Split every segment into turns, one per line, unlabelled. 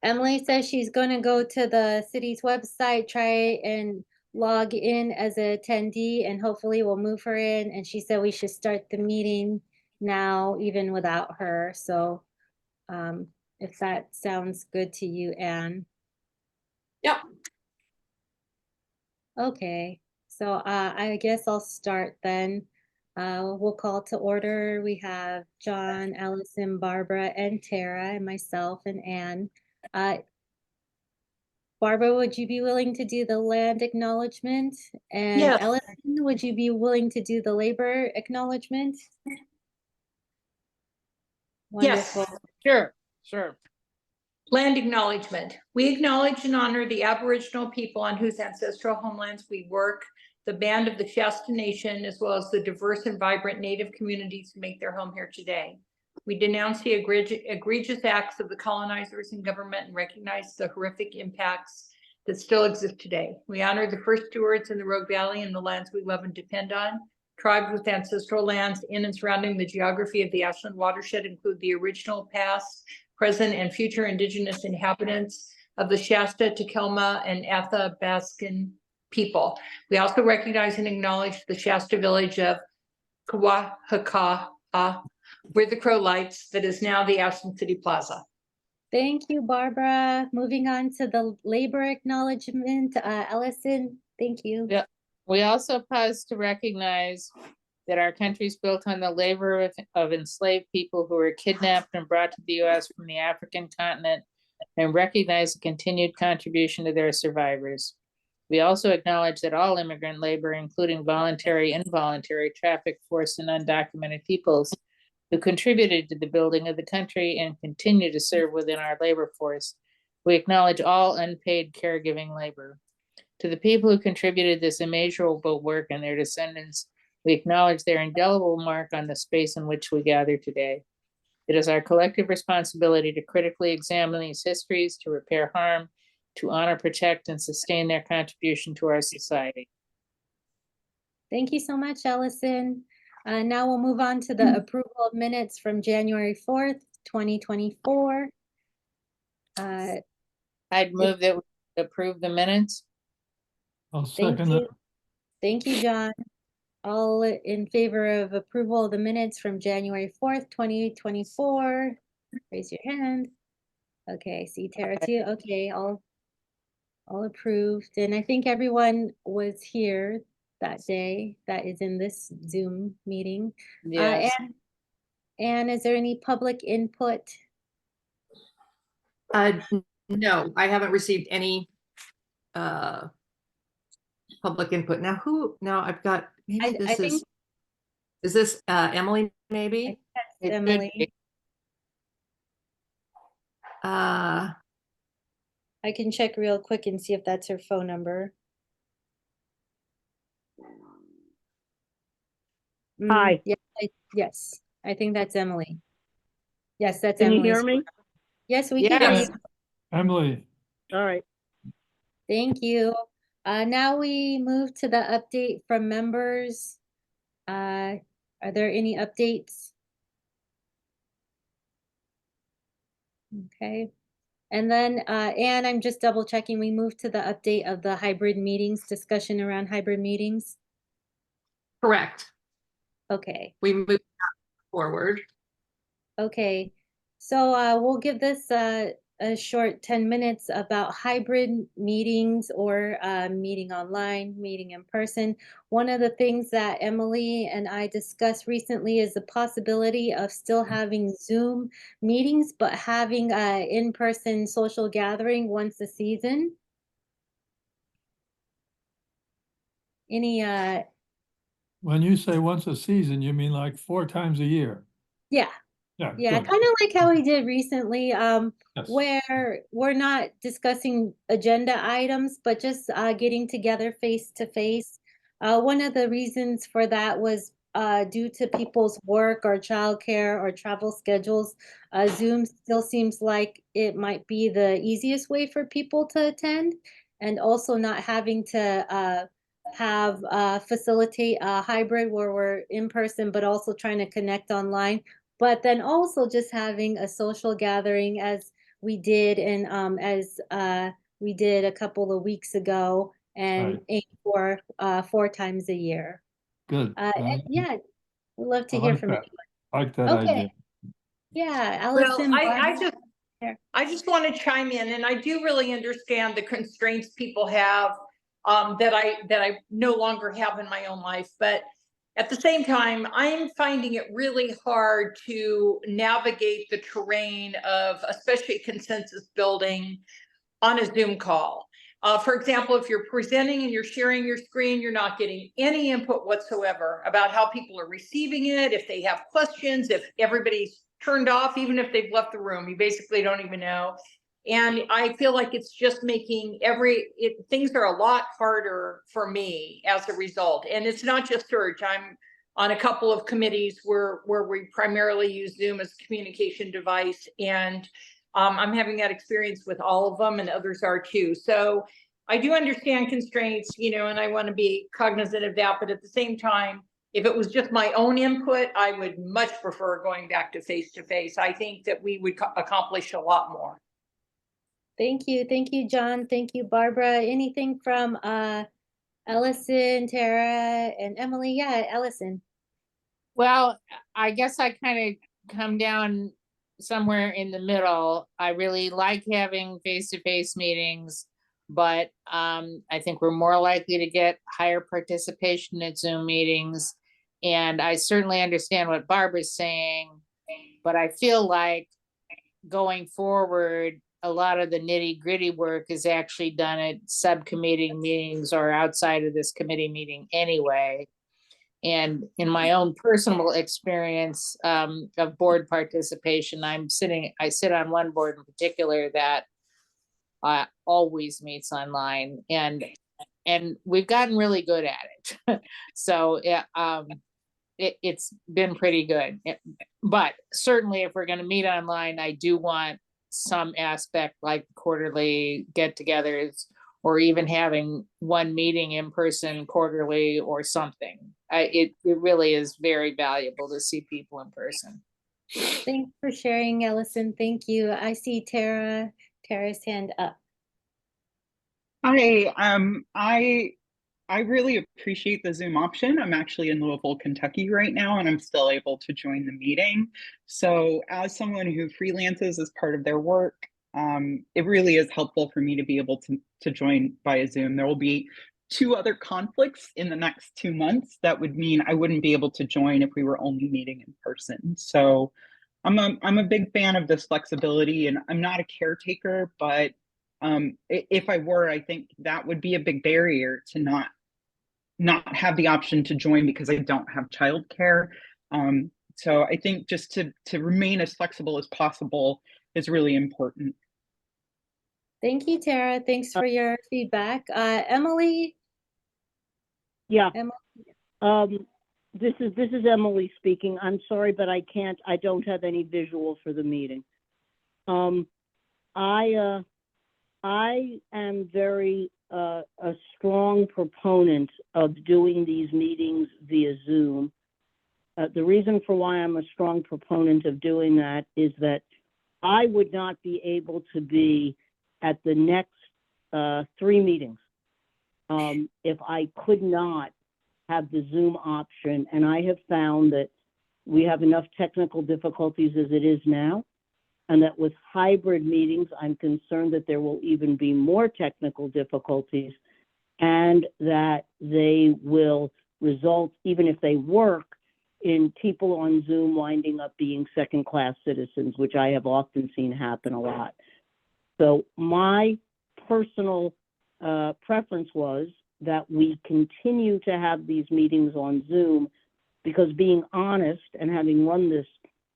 Emily says she's gonna go to the city's website, try and log in as a attendee, and hopefully we'll move her in. And she said we should start the meeting now, even without her. So if that sounds good to you, Anne.
Yep.
Okay, so I guess I'll start then. We'll call to order. We have John, Allison, Barbara, and Tara, and myself and Anne. Barbara, would you be willing to do the land acknowledgement? And
Yes.
Ellison, would you be willing to do the labor acknowledgement?
Yes.
Wonderful.
Sure.
Land acknowledgement. We acknowledge and honor the Aboriginal people on whose ancestral homelands we work, the band of the Shasta Nation, as well as the diverse and vibrant Native communities who make their home here today. We denounce the egregious acts of the colonizers and government and recognize the horrific impacts that still exist today. We honor the first stewards in the Rogue Valley and the lands we love and depend on. Tribes with ancestral lands in and surrounding the geography of the Ashland watershed include the original, past, present, and future Indigenous inhabitants of the Shasta, Takelma, and Athabascan people. We also recognize and acknowledge the Shasta village of Kawahaka, where the Crow lights, that is now the Ashland City Plaza.
Thank you, Barbara. Moving on to the labor acknowledgement. Ellison, thank you.
Yeah. We also pause to recognize that our country is built on the labor of enslaved people who were kidnapped and brought to the U.S. from the African continent, and recognize the continued contribution to their survivors. We also acknowledge that all immigrant labor, including voluntary, involuntary, trafficked, forced, and undocumented peoples who contributed to the building of the country and continue to serve within our labor force. We acknowledge all unpaid caregiving labor. To the people who contributed this immeasurable work and their descendants, we acknowledge their indelible mark on the space in which we gather today. It is our collective responsibility to critically examine these histories, to repair harm, to honor, protect, and sustain their contribution to our society.
Thank you so much, Ellison. Now we'll move on to the approval of minutes from January 4th, 2024.
I'd move that we approve the minutes.
I'll
Thank
second
you.
it.
Thank you, John. All in favor of approval of the minutes from January 4th, 2024, raise your hand. Okay, see Tara too. Okay, all approved. And I think everyone was here that day that is in this Zoom meeting.
Yes.
And is there any public input?
No, I haven't received any public input. Now I've got, maybe
I think
is this Emily maybe?
that's Emily. I can check real quick and see if that's her phone number.
Hi.
Yes, I think that's Emily. Yes, that's
Can you
Emily's
hear me?
Yes, we can hear
Yes.
you.
Emily,
All right.
Thank you. Now we move to the update from members. Are there any updates? Okay. And then, Anne, I'm just double checking. We moved to the update of the hybrid meetings, discussion around hybrid meetings.
Correct.
Okay.
We moved forward.
Okay. So we'll give this a short 10 minutes about hybrid meetings or meeting online, meeting in person. One of the things that Emily and I discussed recently is the possibility of still having Zoom meetings, but having in-person social gathering once a season. Any,
when you say once a season, you mean like 4 times a year?
yeah. Yeah,
good.
kind of like how we did recently,
Yes.
where we're not discussing agenda items, but just getting together face to face. One of the reasons for that was due to people's work or childcare or travel schedules. Zoom still seems like it might be the easiest way for people to attend, and also not having to facilitate a hybrid where we're in person, but also trying to connect online. But then also just having a social gathering as we did, and as we did a couple of weeks ago, and
Right.
aim for 4 times a year.
Good.
And yeah, we'd love to
I
hear
like
from
that.
anyone.
I like that
Okay,
idea.
yeah,
Well,
Allison, Barbara.
I just want to chime in, and I do really understand the constraints people have that I no longer have in my own life. But at the same time, I'm finding it really hard to navigate the terrain of especially consensus building on a Zoom call. For example, if you're presenting and you're sharing your screen, you're not getting any input whatsoever about how people are receiving it, if they have questions, if everybody's turned off, even if they've left the room, you basically don't even know. And I feel like it's just making things are a lot harder for me as a result. And it's not just Surge. I'm on a couple of committees where we primarily use Zoom as a communication device. And I'm having that experience with all of them, and others are too. So I do understand constraints, and I want to be cognizant of that. But at the same time, if it was just my own input, I would much prefer going back to face. I think that we would accomplish a lot more.
Thank you, John. Thank you, Barbara. Anything from Ellison, Tara, and Emily? Yeah, Ellison.
Well, I guess I kind of come down somewhere in the middle. I really like having face-to-face meetings, but I think we're more likely to get higher participation at Zoom meetings. And I certainly understand what Barbara's saying, but I feel like going forward, a lot of the nitty-gritty work is actually done at subcommittee meetings or outside of this committee meeting anyway. And in my own personal experience of board participation, I sit on one board in particular that always meets online, and we've gotten really good at it. So it's been pretty good. But certainly if we're going to meet online, I do want some aspect like quarterly get-togethers, or even having one meeting in person quarterly or something. It really is very valuable to see people in person.
Thanks for sharing, Ellison. Thank you. I see Tara's hand up.
Hi, I really appreciate the Zoom option. I'm actually in Louisville, Kentucky right now, and I'm still able to join the meeting. So as someone who freelances as part of their work, it really is helpful for me to be able to join via Zoom. There will be 2 other conflicts in the next 2 months. That would mean I wouldn't be able to join if we were only meeting in person. So I'm a big fan of this flexibility, and I'm not a caretaker, but if I were, I think that would be a big barrier to not have the option to join because I don't have childcare. So I think just to remain as flexible as possible is really important.
Thank you, Tara. Thanks for your feedback. Emily?
Yeah.
Emily?
This is Emily speaking. I'm sorry, but I don't have any visual for the meeting. I am very a strong proponent of doing these meetings via Zoom. The reason for why I'm a strong proponent of doing that is that I would not be able to be at the next 3 meetings if I could not have the Zoom option. And I have found that we have enough technical difficulties as it is now, and that with hybrid meetings, I'm concerned that there will even be more technical difficulties, and that they will result, even if they work, in people on Zoom winding up being second-class citizens, which I have often seen happen a lot. So my personal preference was that we continue to have these meetings on Zoom, because being honest, and having run this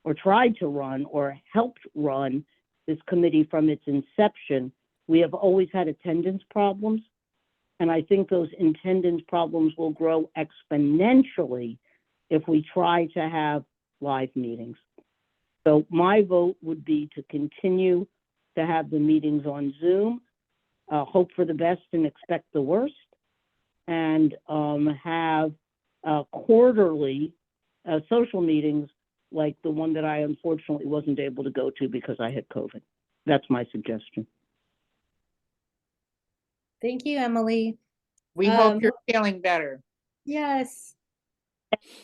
or tried to run or helped run this committee from its inception, we have always had attendance problems. And I think those attendance problems will grow exponentially if we try to have live meetings. So my vote would be to continue to have the meetings on Zoom, hope for the best and expect the worst, and have quarterly social meetings like the one that I unfortunately wasn't able to go to because I had COVID. That's my suggestion.
Thank you, Emily.
We hope
Um,
you're feeling better.
Yes.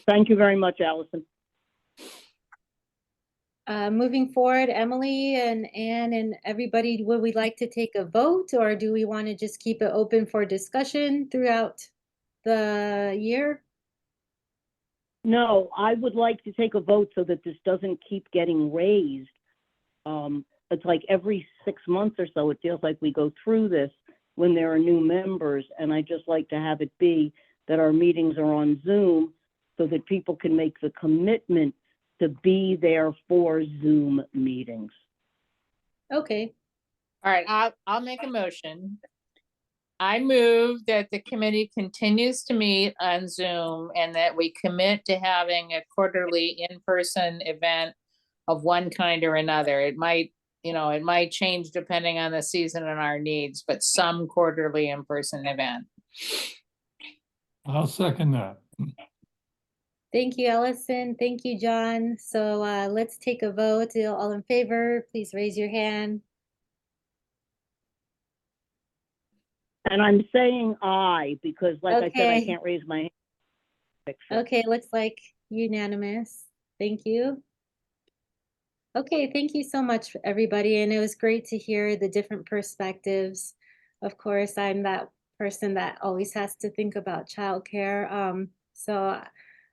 Thank you very much, Allison.
Moving forward, Emily and Anne and everybody, would we like to take a vote, or do we want to just keep it open for discussion throughout the year?
No, I would like to take a vote so that this doesn't keep getting raised. It's like every 6 months or so, it feels like we go through this when there are new members, and I just like to have it be that our meetings are on Zoom so that people can make the commitment to be there for Zoom meetings.
Okay,
All right, I'll make a motion. I move that the committee continues to meet on Zoom and that we commit to having a quarterly in-person event of one kind or another. It might, it might change depending on the season and our needs, but some quarterly in-person event.
I'll second that.
thank you, Ellison. Thank you, John. So let's take a vote. All in favor, please raise your hand.
And I'm saying aye because, like I said, I
Okay.
can't raise my hand. Picture.
Okay, looks like unanimous. Thank you. Okay, thank you so much, everybody. And it was great to hear the different perspectives. Of course, I'm that person that always has to think about childcare. So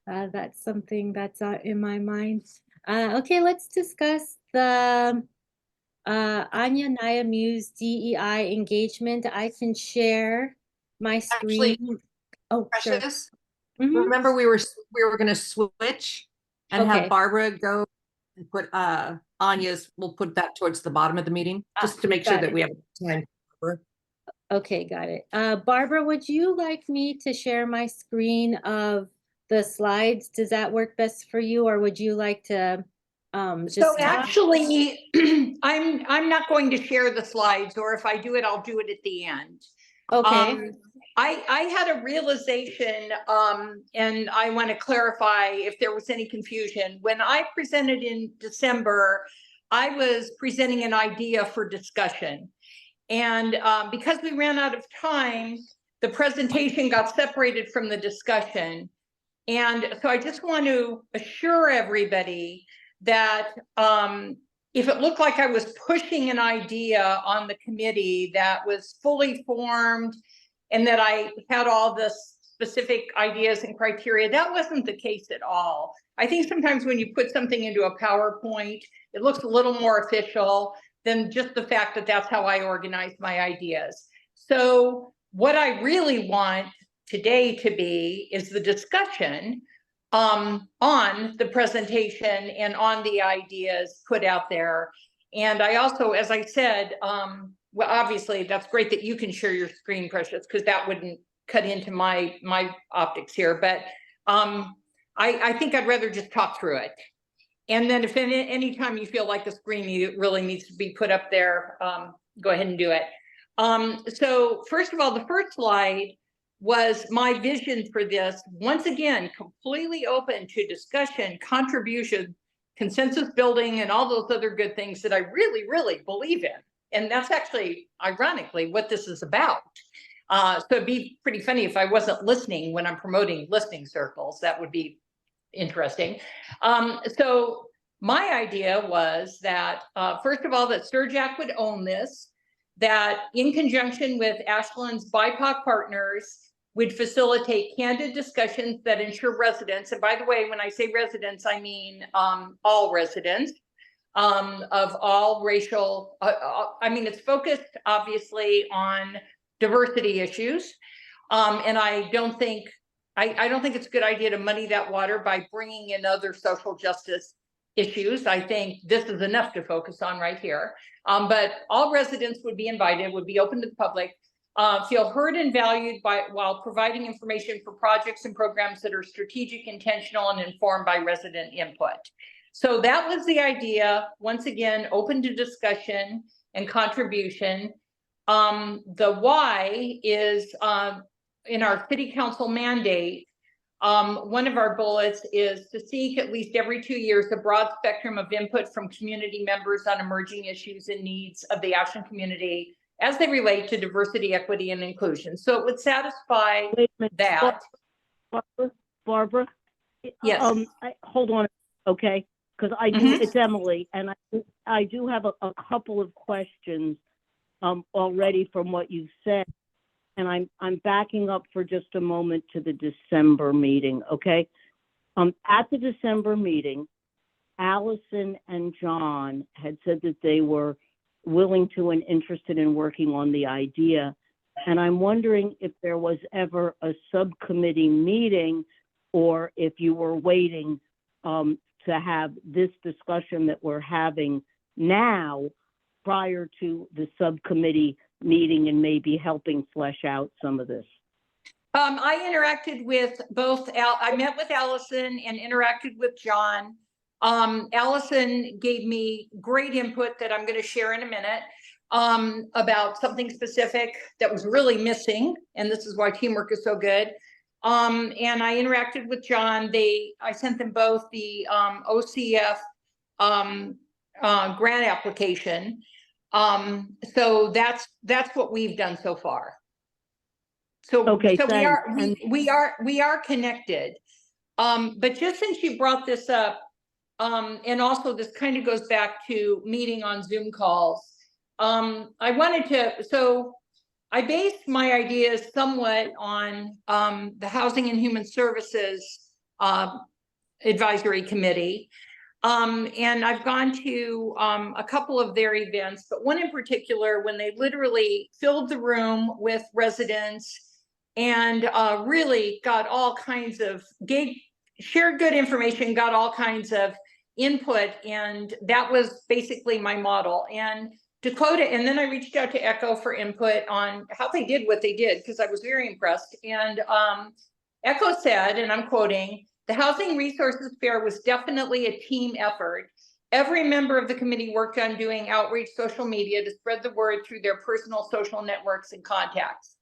that's something that's in my mind. Okay, let's discuss the Anya Naya Muse DEI engagement. I can share my screen.
Actually,
Oh, sure.
Precious,
Mhm.
remember we were gonna switch and
Okay.
have Barbara go and put Anya's, we'll put that towards the bottom of the meeting, just to make sure
got
that
it.
we have time.
Okay, got it. Barbara, would you like me to share my screen of the slides? Does that work best for you, or would you like to just
So
talk?
actually, I'm not going to share the slides, or if I do it, I'll do it at the end.
Okay.
I had a realization, and I want to clarify if there was any confusion. When I presented in December, I was presenting an idea for discussion. And because we ran out of time, the presentation got separated from the discussion. And so I just want to assure everybody that if it looked like I was pushing an idea on the committee that was fully formed and that I had all the specific ideas and criteria, that wasn't the case at all. I think sometimes when you put something into a PowerPoint, it looks a little more official than just the fact that that's how I organize my ideas. So what I really want today to be is the discussion on the presentation and on the ideas put out there. And I also, as I said, well, obviously that's great that you can share your screen, Precious, because that wouldn't cut into my optics here. But I think I'd rather just talk through it. And then if any time you feel like the screen really needs to be put up there, go ahead and do it. So first of all, the first slide was my vision for this. Once again, completely open to discussion, contribution, consensus building, and all those other good things that I really, really believe in. And that's actually, ironically, what this is about. So it'd be pretty funny if I wasn't listening when I'm promoting listening circles. That would be interesting. So my idea was that, first of all, that Sturjack would own this, that in conjunction with Ashland's BIPOC partners would facilitate candid discussions that ensure residents, and by the way, when I say residents, I mean all residents of all racial, I mean, it's focused obviously on diversity issues. And I don't think it's a good idea to muddy that water by bringing in other social justice issues. I think this is enough to focus on right here. But all residents would be invited, would be open to the public, feel heard and valued while providing information for projects and programs that are strategic, intentional, and informed by resident input. So that was the idea. Once again, open to discussion and contribution. The why is in our city council mandate, one of our bullets is to seek at least every 2 years a broad spectrum of input from community members on emerging issues and needs of the Ashland community as they relate to diversity, equity, and inclusion. So it would satisfy
Wait a minute,
that.
Barbara?
Yes.
Hold on, okay? Because I do,
Mhm.
it's Emily, and I do have a couple of questions already from what you've said. And I'm backing up for just a moment to the December meeting, okay? At the December meeting, Allison and John had said that they were willing to and interested in working on the idea. And I'm wondering if there was ever a subcommittee meeting or if you were waiting to have this discussion that we're having now prior to the subcommittee meeting and maybe helping flesh out some of this.
I interacted with both, I met with Allison and interacted with John. Allison gave me great input that I'm going to share in a minute about something specific that was really missing. And this is why teamwork is so good. And I interacted with John. I sent them both the OCF grant application. So that's what we've done so far. So,
Okay,
so
thanks.
we are connected. But just since you brought this up, and also this kind of goes back to meeting on Zoom calls. So I based my ideas somewhat on the Housing and Human Services Advisory Committee. And I've gone to a couple of their events, but one in particular when they literally filled the room with residents and really got all kinds of, shared good information, got all kinds of input. And that was basically my model. And Dakota, and then I reached out to Echo for input on how they did what they did, because I was very impressed. And Echo said, and I'm quoting, "The Housing Resources Fair was definitely a team effort. Every member of the committee worked on doing outreach social media to spread the word through their personal social networks and contacts.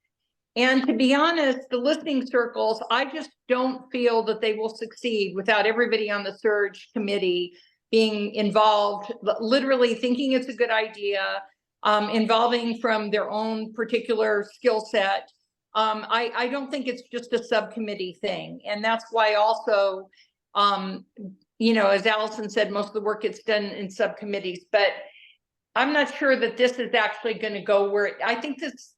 And to be honest, the listening circles, I just don't feel that they will succeed without everybody on the Surge committee being involved, literally thinking it's a good idea, involving from their own particular skill set. I don't think it's just a subcommittee thing. And that's why also, you know, as Allison said, most of the work gets done in subcommittees, but I'm not sure that this is actually going to go where I think this,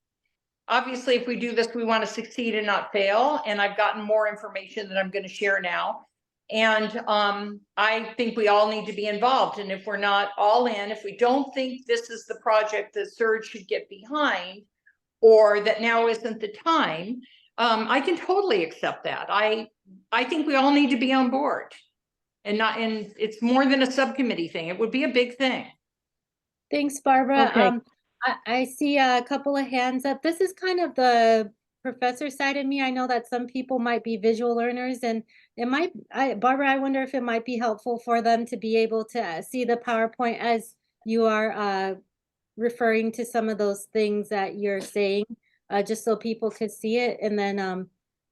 obviously, if we do this, we want to succeed and not fail. And I've gotten more information that I'm going to share now. And I think we all need to be involved. And if we're not all in, if we don't think this is the project that Surge should get behind, or that now isn't the time, I can totally accept that. I think we all need to be on board, and it's more than a subcommittee thing. It would be a big thing.
Thanks, Barbara.
Okay.
I see a couple of hands up. This is kind of the professor side of me. I know that some people might be visual learners, and it might, Barbara, I wonder if it might be helpful for them to be able to see the PowerPoint as you are referring to some of those things that you're saying, just so people could see it. And then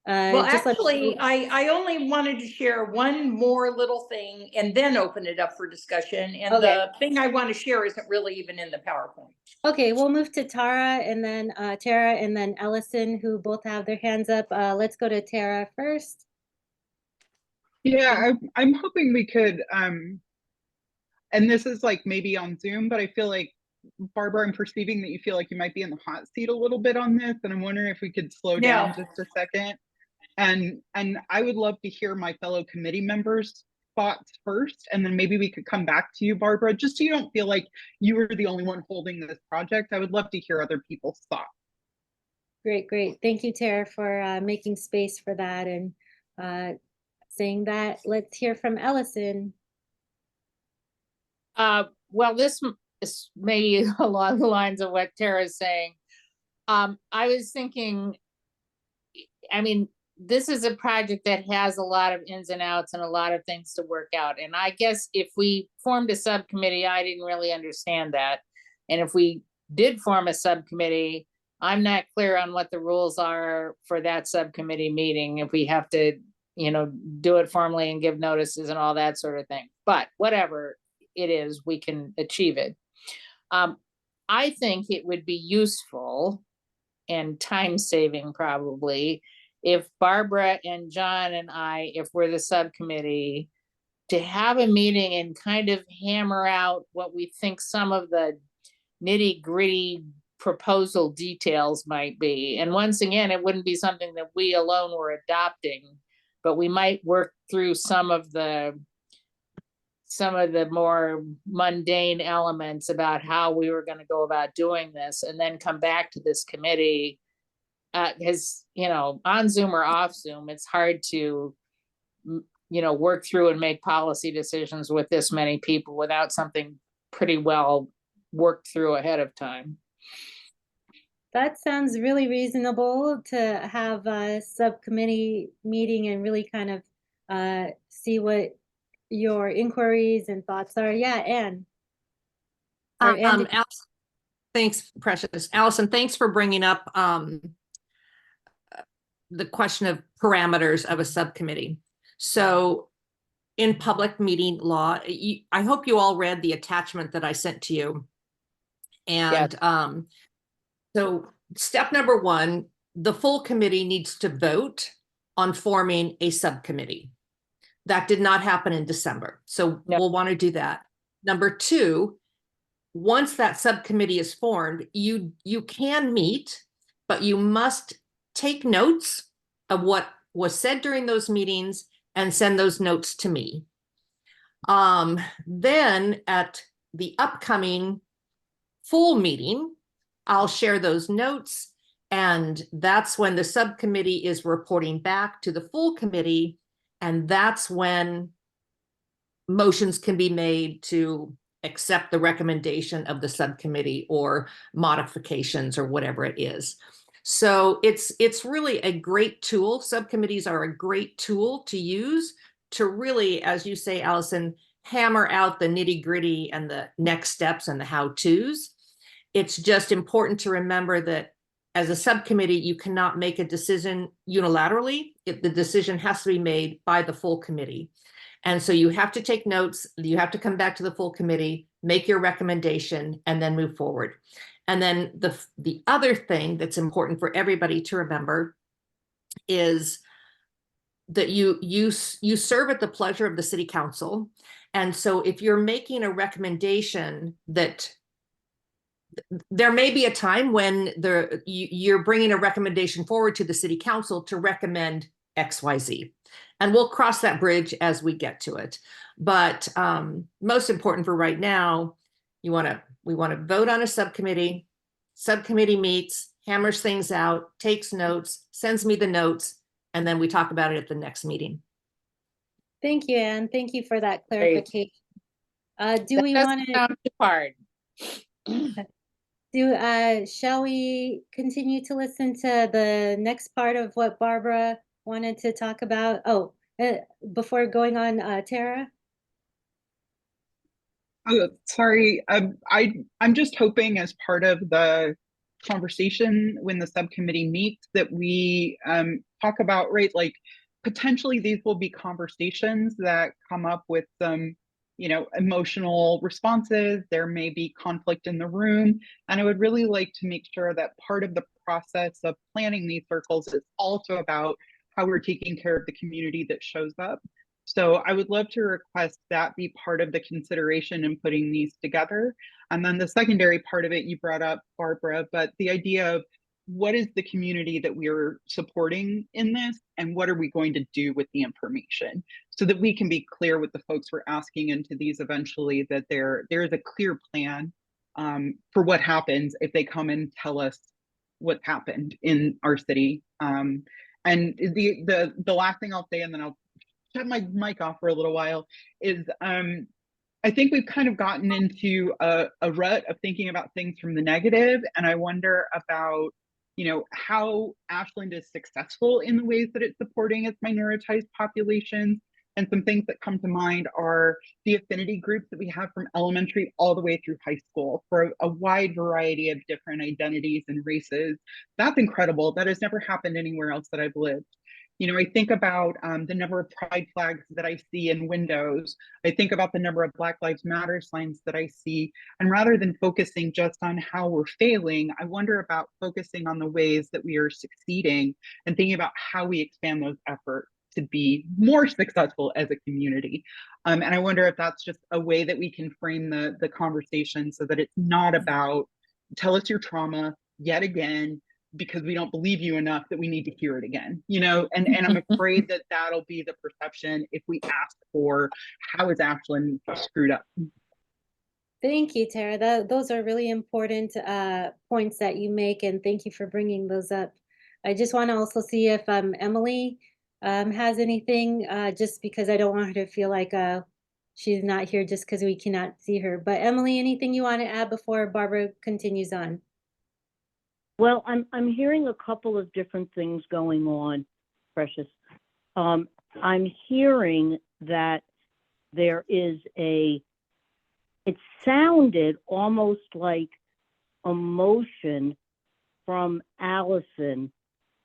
Well,
just
actually, I only wanted to share one more little thing and then open it up for discussion. And
Okay.
the thing I want to share isn't really even in the PowerPoint.
Okay, we'll move to Tara and then Tara and then Ellison, who both have their hands up. Let's go to Tara first.
Yeah, I'm hoping we could, and this is like maybe on Zoom, but I feel like, Barbara, I'm perceiving that you feel like you might be in the hot seat a little bit on this, and I'm wondering if we could slow down just a second. And I would love to hear my fellow committee members' thoughts first, and then maybe we could come back to you, Barbara, just so you don't feel like you were the only one holding this project. I would love to hear other people's thoughts.
Great, great. Thank you, Tara, for making space for that and saying that. Let's hear from Ellison.
Well, this is maybe along the lines of what Tara's saying. I was thinking, I mean, this is a project that has a lot of ins and outs and a lot of things to work out. And I guess if we formed a subcommittee, I didn't really understand that. And if we did form a subcommittee, I'm not clear on what the rules are for that subcommittee meeting. If we have to do it formally and give notices and all that sort of thing. But whatever it is, we can achieve it. I think it would be useful and time-saving probably if Barbara and John and I, if we're the subcommittee, to have a meeting and kind of hammer out what we think some of the nitty-gritty proposal details might be. And once again, it wouldn't be something that we alone were adopting, but we might work through some of the more mundane elements about how we were going to go about doing this, and then come back to this committee. Because, on Zoom or off Zoom, it's hard to, work through and make policy decisions with this many people without something pretty well worked through ahead of time.
That sounds really reasonable to have a subcommittee meeting and really kind of see what your inquiries and thoughts are. Yeah, Anne.
Allison, thanks, Precious. Allison, thanks for bringing up the question of parameters of a subcommittee. So in public meeting law, I hope you all read the attachment that I sent to you. And so step number one, the full committee needs to vote on forming a subcommittee. That did not happen in December. So we'll want to do that. Number two, once that subcommittee is formed, you can meet, but you must take notes of what was said during those meetings and send those notes to me. Then at the upcoming full meeting, I'll share those notes, and that's when the subcommittee is reporting back to the full committee, and that's when motions can be made to accept the recommendation of the subcommittee or modifications or whatever it is. So it's really a great tool. Subcommittees are a great tool to use to really, as you say, Allison, hammer out the nitty-gritty and the next steps and the how-tos. It's just important to remember that as a subcommittee, you cannot make a decision unilaterally. The decision has to be made by the full committee. And so you have to take notes, you have to come back to the full committee, make your recommendation, and then move forward. And then the other thing that's important for everybody to remember is that you serve at the pleasure of the city council. And so if you're making a recommendation, that there may be a time when you're bringing a recommendation forward to the city council to recommend XYZ. And we'll cross that bridge as we get to it. But most important for right now, we want to vote on a subcommittee. Subcommittee meets, hammers things out, takes notes, sends me the notes, and then we talk about it at the next meeting.
Thank you, Anne. Thank you for that clarification. Do we want to
sound too hard?
Shall we continue to listen to the next part of what Barbara wanted to talk about? Oh, before going on, Tara?
Oh, sorry. I'm just hoping as part of the conversation when the subcommittee meets that we talk about, right, like potentially these will be conversations that come up with some, emotional responses. There may be conflict in the room. And I would really like to make sure that part of the process of planning these circles is also about how we're taking care of the community that shows up. So I would love to request that be part of the consideration in putting these together. And then the secondary part of it you brought up, Barbara, but the idea of what is the community that we're supporting in this, and what are we going to do with the information, so that we can be clear with the folks we're asking into these eventually, that there is a clear plan for what happens if they come and tell us what's happened in our city. And the last thing I'll say, and then I'll shut my mic off for a little while, is I think we've kind of gotten into a rut of thinking about things from the negative, and I wonder about how Ashland is successful in the ways that it's supporting its minoritized populations. And some things that come to mind are the affinity groups that we have from elementary all the way through high school for a wide variety of different identities and races. That's incredible. That has never happened anywhere else that I've lived. I think about the number of pride flags that I see in windows. I think about the number of Black Lives Matter signs that I see. And rather than focusing just on how we're failing, I wonder about focusing on the ways that we are succeeding and thinking about how we expand those efforts to be more successful as a community. And I wonder if that's just a way that we can frame the conversation so that it's not about tell us your trauma yet again, because we don't believe you enough that we need to hear it again, and I'm afraid that that'll be the perception if we ask for how is Ashland screwed up.
Thank you, Tara. Those are really important points that you make, and thank you for bringing those up. I just want to also see if Emily has anything, just because I don't want her to feel like she's not here just because we cannot see her. But Emily, anything you want to add before Barbara continues on?
Well, I'm hearing a couple of different things going on, Precious. I'm hearing that there is it sounded almost like a motion from Allison,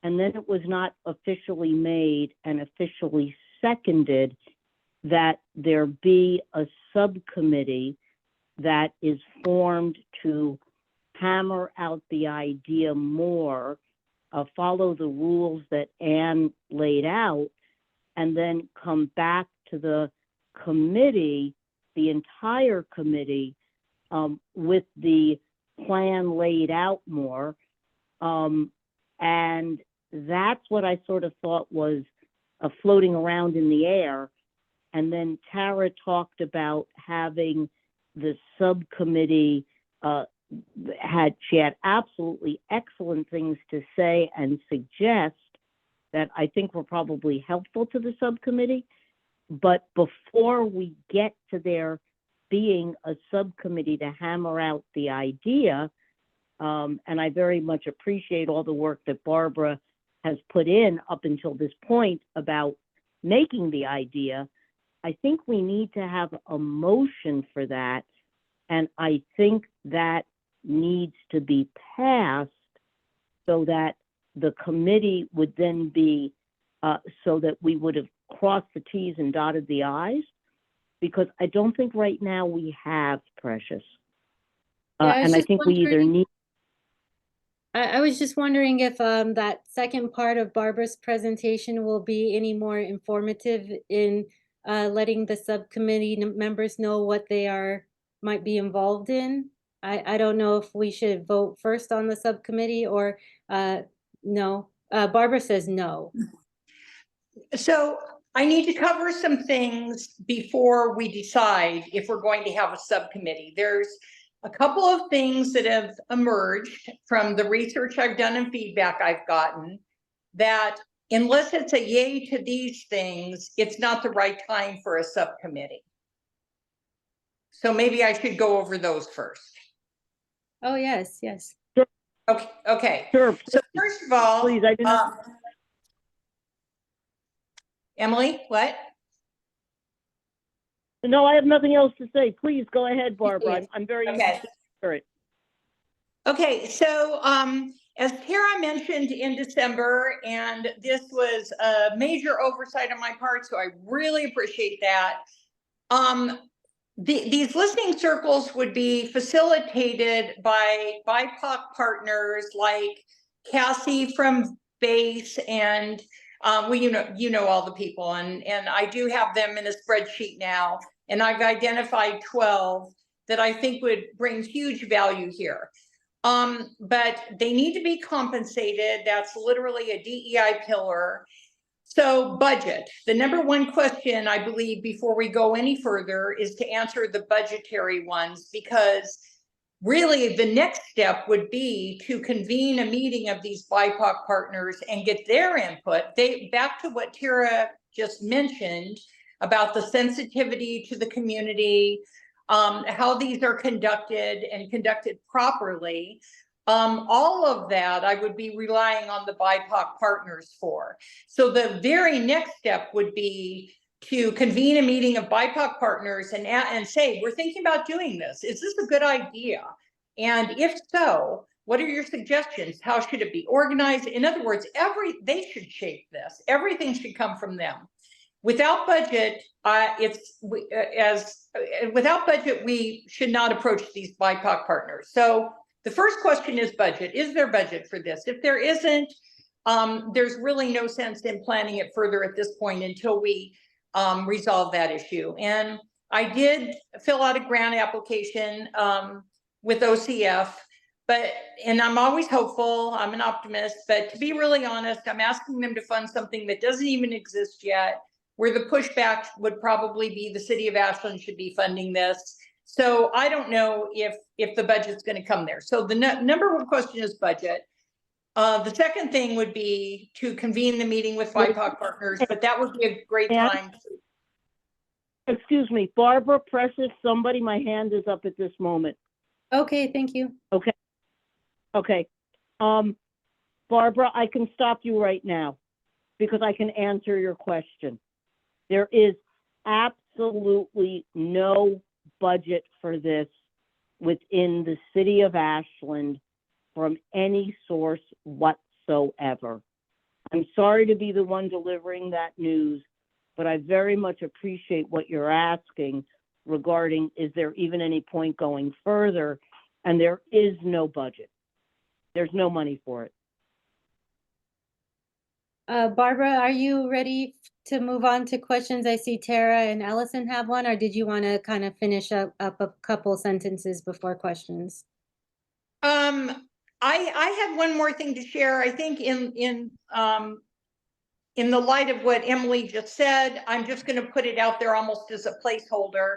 and then it was not officially made and officially seconded that there be a subcommittee that is formed to hammer out the idea more, follow the rules that Anne laid out, and then come back to the committee, the entire committee, with the plan laid out more. And that's what I sort of thought was floating around in the air. And then Tara talked about having the subcommittee she had absolutely excellent things to say and suggest that I think were probably helpful to the subcommittee. But before we get to there being a subcommittee to hammer out the idea, and I very much appreciate all the work that Barbara has put in up until this point about making the idea, I think we need to have a motion for that. And I think that needs to be passed so that the committee would then be, so that we would have crossed the T's and dotted the I's, because I don't think right now we have, Precious. And I think we either need.
I was just wondering if that second part of Barbara's presentation will be any more informative in letting the subcommittee members know what they might be involved in. I don't know if we should vote first on the subcommittee or no. Barbara says no.
So I need to cover some things before we decide if we're going to have a subcommittee. There's a couple of things that have emerged from the research I've done and feedback I've gotten that unless it's a yay to these things, it's not the right time for a subcommittee. So maybe I should go over those first.
Oh, yes.
Okay.
Sure.
So first of all,
Please, I didn't.
Emily, what?
No, I have nothing else to say. Please go ahead, Barbara. I'm very
Okay.
interested.
Okay, so as Tara mentioned in December, and this was a major oversight on my part, so I really appreciate that. These listening circles would be facilitated by BIPOC partners like Cassie from BASE and well, you know all the people, and I do have them in a spreadsheet now, and I've identified 12 that I think would bring huge value here. But they need to be compensated. That's literally a DEI pillar. So budget, the number one question I believe before we go any further is to answer the budgetary ones, because really the next step would be to convene a meeting of these BIPOC partners and get their input. Back to what Tara just mentioned about the sensitivity to the community, how these are conducted and conducted properly. All of that I would be relying on the BIPOC partners for. So the very next step would be to convene a meeting of BIPOC partners and say, we're thinking about doing this. Is this a good idea? And if so, What are your suggestions? How should it be organized? In other words, they should shape this. Everything should come from them. Without budget, without budget, we should not approach these BIPOC partners. So the first question is budget. Is there budget for this? If there isn't, there's really no sense in planning it further at this point until we resolve that issue. And I did fill out a grant application with OCF, and I'm always hopeful, I'm an optimist, but to be really honest, I'm asking them to fund something that doesn't even exist yet, where the pushback would probably be the city of Ashland should be funding this. So I don't know if the budget's going to come there. So the number one question is budget. The second thing would be to convene the meeting with BIPOC partners, but that would be a great time.
Excuse me, Barbara Precious, somebody, my hand is up at this moment.
Okay, thank you.
Okay. Barbara, I can stop you right now because I can answer your question. There is absolutely no budget for this within the city of Ashland from any source whatsoever. I'm sorry to be the one delivering that news, but I very much appreciate what you're asking regarding, is there even any point going further? And there is no budget. There's no money for it.
Barbara, are you ready to move on to questions? I see Tara and Allison have one, or did you want to kind of finish up a couple sentences before questions?
I have one more thing to share. I think in the light of what Emily just said, I'm just going to put it out there almost as a placeholder.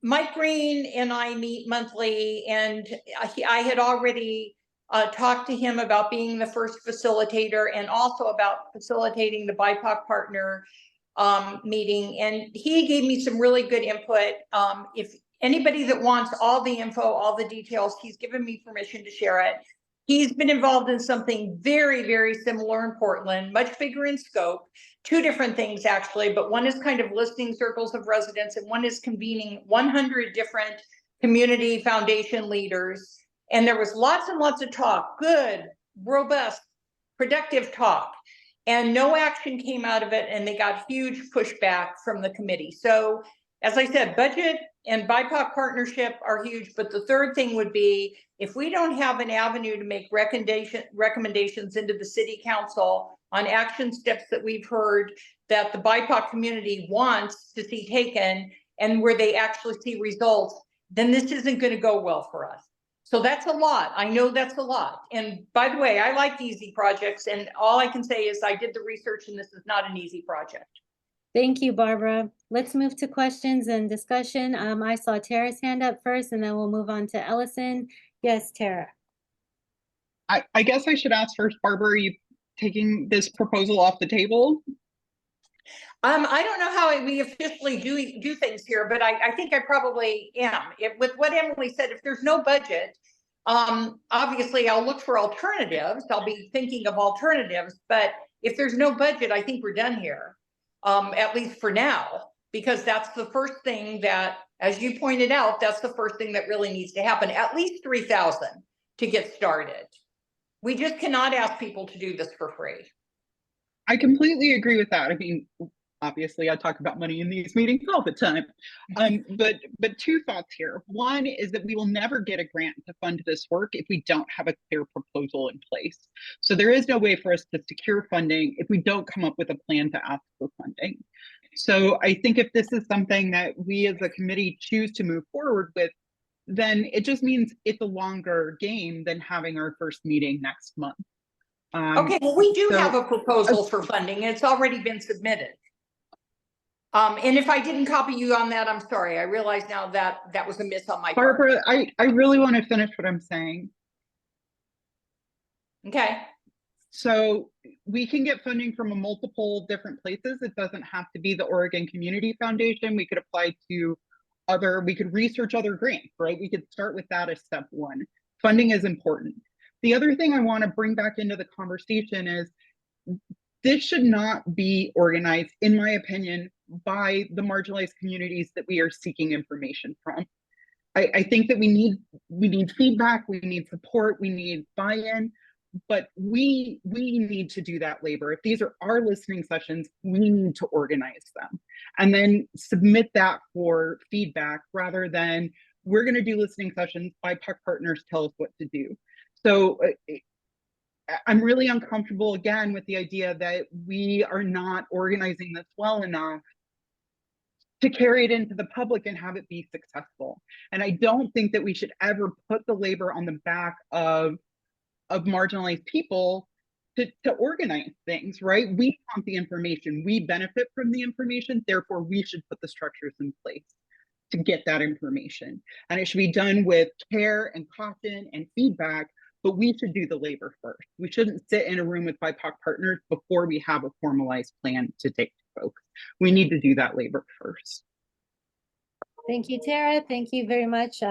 Mike Green and I meet monthly, and I had already talked to him about being the first facilitator and also about facilitating the BIPOC partner meeting. And he gave me some really good input. If anybody that wants all the info, all the details, he's given me permission to share it. He's been involved in something very, very similar in Portland, much bigger in scope, two different things actually, but one is kind of listening circles of residents and one is convening 100 different community foundation leaders. And there was lots and lots of talk, good, robust, productive talk, and no action came out of it. And they got huge pushback from the committee. So as I said, budget and BIPOC partnership are huge, but the third thing would be, if we don't have an avenue to make recommendations into the city council on action steps that we've heard that the BIPOC community wants to see taken and where they actually see results, then this isn't going to go well for us. So that's a lot. I know that's a lot. And by the way, I like easy projects, and all I can say is I did the research and this is not an easy project.
Thank you, Barbara. Let's move to questions and discussion. I saw Tara's hand up first, and then we'll move on to Ellison. Yes, Tara.
I guess I should ask first, Barbara, are you taking this proposal off the table?
I don't know how we officially do things here, but I think I probably am. With what Emily said, if there's no budget, obviously I'll look for alternatives. I'll be thinking of alternatives, but if there's no budget, I think we're done here. At least for now, because that's the first thing that, as you pointed out, that's the first thing that really needs to happen, at least 3,000 to get started. We just cannot ask people to do this for free.
I completely agree with that. I mean, obviously I talk about money in these meetings all the time. But two thoughts here. One is that we will never get a grant to fund this work if we don't have a clear proposal in place. So there is no way for us to secure funding if we don't come up with a plan to ask for funding. So I think if this is something that we as a committee choose to move forward with, then it just means it's a longer game than having our first meeting next month.
Okay, well, we do have a proposal for funding. It's already been submitted. And if I didn't copy you on that, I'm sorry. I realize now that that was a miss on my part.
Barbara, I really want to finish what I'm saying.
Okay.
So we can get funding from multiple different places. It doesn't have to be the Oregon Community Foundation. We could apply to we could research other grants, right? We could start with that as step one. Funding is important. The other thing I want to bring back into the conversation is this should not be organized, in my opinion, by the marginalized communities that we are seeking information from. I think that we need feedback, we need support, we need buy-in, but we need to do that labor. If these are our listening sessions, we need to organize them and then submit that for feedback rather than we're going to do listening sessions, BIPOC partners tell us what to do. So I'm really uncomfortable again with the idea that we are not organizing this well enough to carry it into the public and have it be successful. And I don't think that we should ever put the labor on the back of marginalized people to organize things, right? We want the information, we benefit from the information, therefore we should put the structures in place to get that information. And it should be done with care and caution and feedback, but we should do the labor first. We shouldn't sit in a room with BIPOC partners before we have a formalized plan to take to folks. We need to do that labor first.
Thank you, Tara. Thank you very much.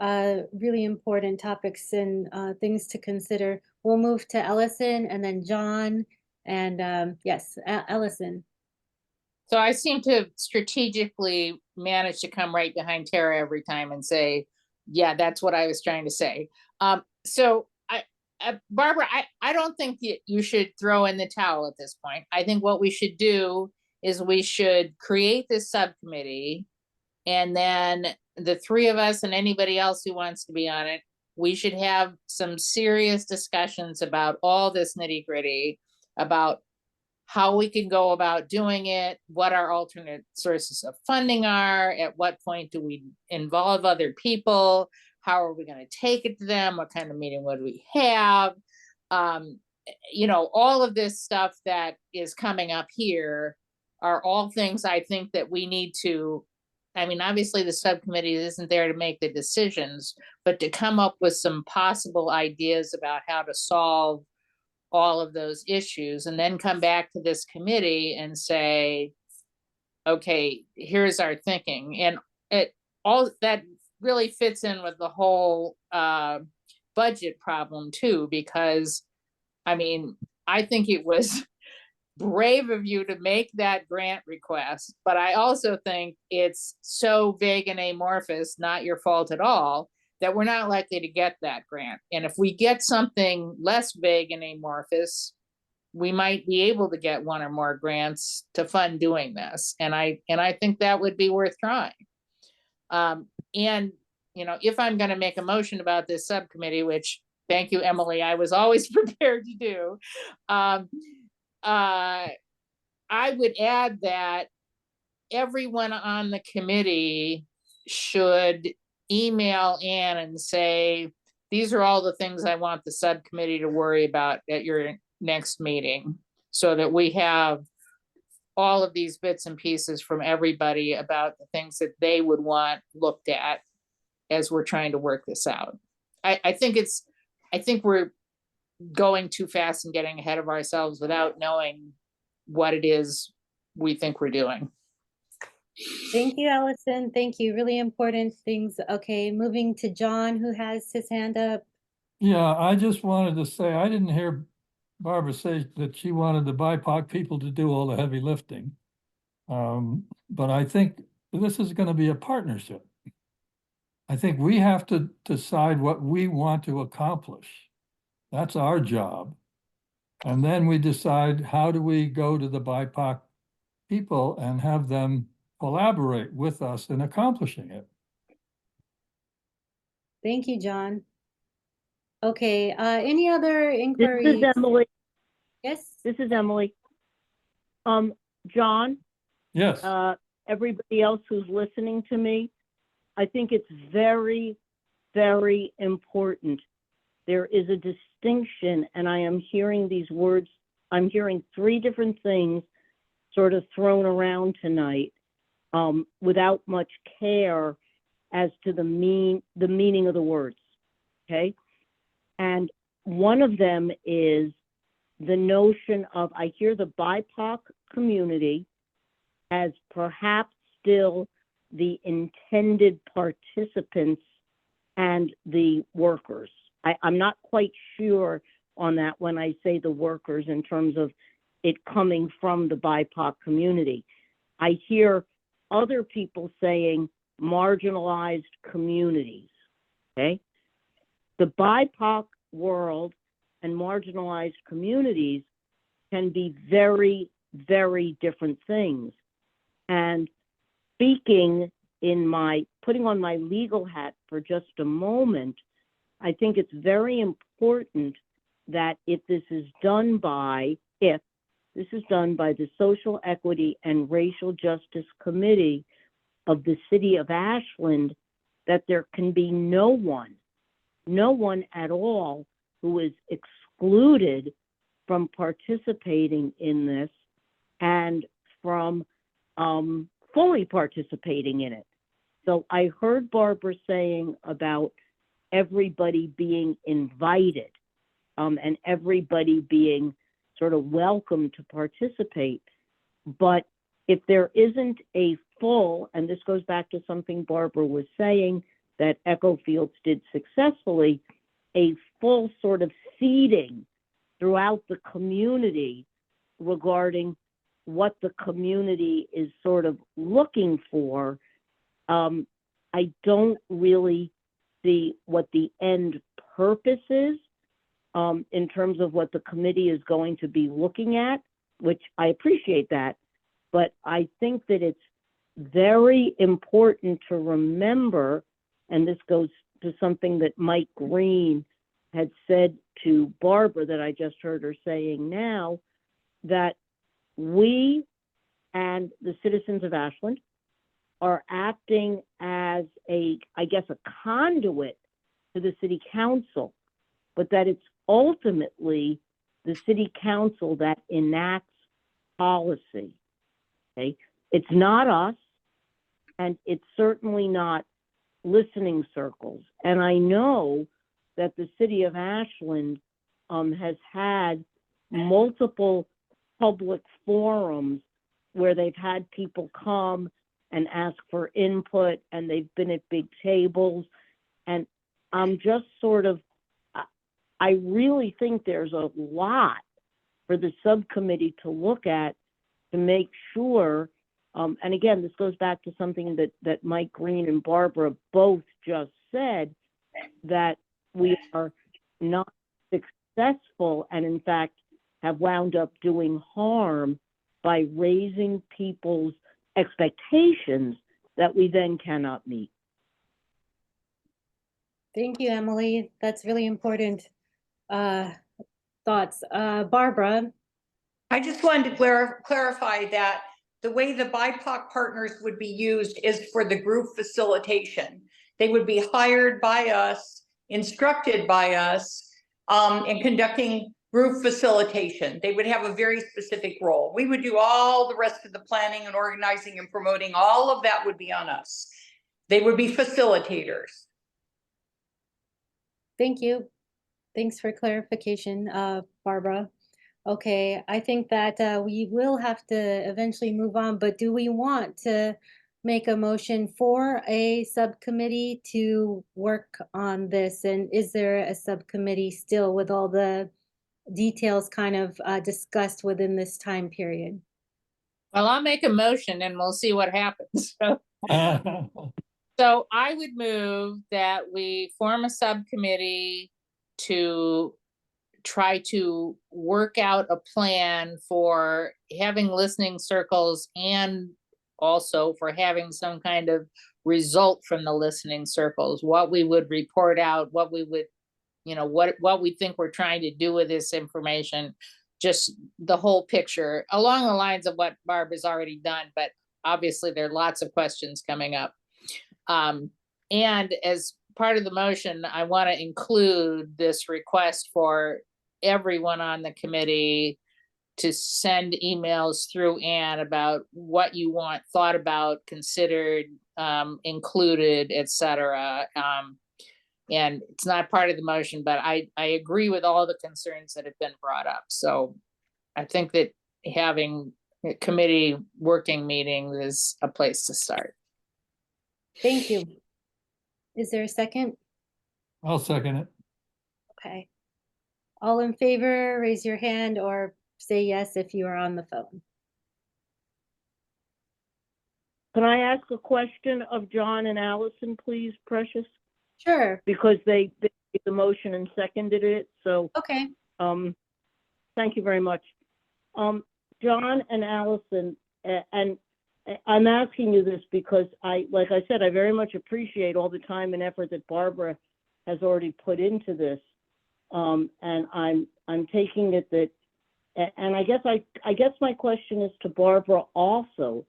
Really important topics and things to consider. We'll move to Ellison and then John. And yes, Ellison.
So I seem to strategically manage to come right behind Tara every time and say, yeah, that's what I was trying to say. So Barbara, I don't think that you should throw in the towel at this point. I think what we should do is we should create this subcommittee, and then the three of us and anybody else who wants to be on it, we should have some serious discussions about all this nitty-gritty, about how we can go about doing it, what our alternate sources of funding are, at what point do we involve other people, how are we going to take it to them, what kind of meeting would we have, you know, all of this stuff that is coming up here are all things I think that we need to, I mean, obviously the subcommittee isn't there to make the decisions, but to come up with some possible ideas about how to solve all of those issues, and then come back to this committee and say, okay, here's our thinking. And it all that really fits in with the whole budget problem too, because I mean, I think it was brave of you to make that grant request, but I also think it's so vague and amorphous, not your fault at all, that we're not likely to get that grant. And if we get something less vague and amorphous, we might be able to get one or more grants to fund doing this. And I think that would be worth trying. And you know, if I'm going to make a motion about this subcommittee, which thank you, Emily, I was always prepared to do, I would add that everyone on the committee should email Ann and say, these are all the things I want the subcommittee to worry about at your next meeting, so that we have all of these bits and pieces from everybody about the things that they would want looked at as we're trying to work this out. I think we're going too fast and getting ahead of ourselves without knowing what it is we think we're doing.
Thank you, Ellison. Thank you. Really important things. Okay, moving to John, who has his hand up.
Yeah, I just wanted to say, I didn't hear Barbara say that she wanted the BIPOC people to do all the heavy lifting. But I think this is going to be a partnership. I think we have to decide what we want to accomplish. That's our job. And then we decide, how do we go to the BIPOC people and have them collaborate with us in accomplishing it?
Thank you, John. Okay, any other
This
inquiries?
is Emily.
Yes,
This is Emily. John,
Yes,
everybody else who's listening to me, I think it's very, very important. There is a distinction, and I am hearing these words, I'm hearing three different things sort of thrown around tonight without much care as to the meaning of the words, okay? And one of them is the notion of, I hear the BIPOC community as perhaps still the intended participants and the workers. I'm not quite sure on that when I say the workers in terms of it coming from the BIPOC community. I hear other people saying marginalized communities. Okay? The BIPOC world and marginalized communities can be very, very different things. And speaking putting on my legal hat for just a moment, I think it's very important that if this is done by the Social Equity and Racial Justice Committee of the City of Ashland, that there can be no one at all who is excluded from participating in this and from fully participating in it. So I heard Barbara saying about everybody being invited and everybody being sort of welcome to participate. But if there isn't a full, and this goes back to something Barbara was saying that Echo Fields did successfully, a full sort of seeding throughout the community regarding what the community is sort of looking for, I don't really see what the end purpose is in terms of what the committee is going to be looking at, which I appreciate that, but I think that it's very important to remember, and this goes to something that Mike Green had said to Barbara that I just heard her saying now, that we and the citizens of Ashland are acting as a conduit to the city council, but that it's ultimately the city council that enacts policy. Okay, it's not us, and it's certainly not listening circles. And I know that the city of Ashland has had multiple public forums where they've had people come and ask for input, and they've been at big tables. And I'm just sort of, I really think there's a lot for the subcommittee to look at to make sure, and again, this goes back to something that Mike Green and Barbara both just said, that we are not successful and in fact have wound up doing harm by raising people's expectations that we then cannot meet.
Thank you, Emily. That's really important thoughts. Barbara?
I just wanted to clarify that the way the BIPOC partners would be used is for the group facilitation. They would be hired by us, instructed by us, in conducting group facilitation. They would have a very specific role. We would do all the rest of the planning and organizing and promoting. All of that would be on us. They would be facilitators.
Thank you. Thanks for clarification, Barbara. Okay, I think that we will have to eventually move on, but do we want to make a motion for a subcommittee to work on this? And is there a subcommittee still with all the details kind of discussed within this time period?
Well, I'll make a motion and we'll see what happens. So I would move that we form a subcommittee to try to work out a plan for having listening circles and also for having some kind of result from the listening circles, what we would report out, what we would, what we think we're trying to do with this information, just the whole picture along the lines of what Barb has already done, but obviously there are lots of questions coming up. And as part of the motion, I want to include this request for everyone on the committee to send emails through Ann about what you want thought about, considered, included, etc. And it's not part of the motion, but I agree with all the concerns that have been brought up. So I think that having a committee working meetings is a place to start.
Thank you. Is there a second?
I'll second it.
Okay. All in favor, raise your hand or say yes if you are on the phone.
Can I ask a question of John and Allison, please, Precious?
Sure.
Because they made the motion and seconded it, so,
Okay.
thank you very much. John and Allison, and I'm asking you this because like I said, I very much appreciate all the time and effort that Barbara has already put into this. And I'm taking it that, and I guess my question is to Barbara also.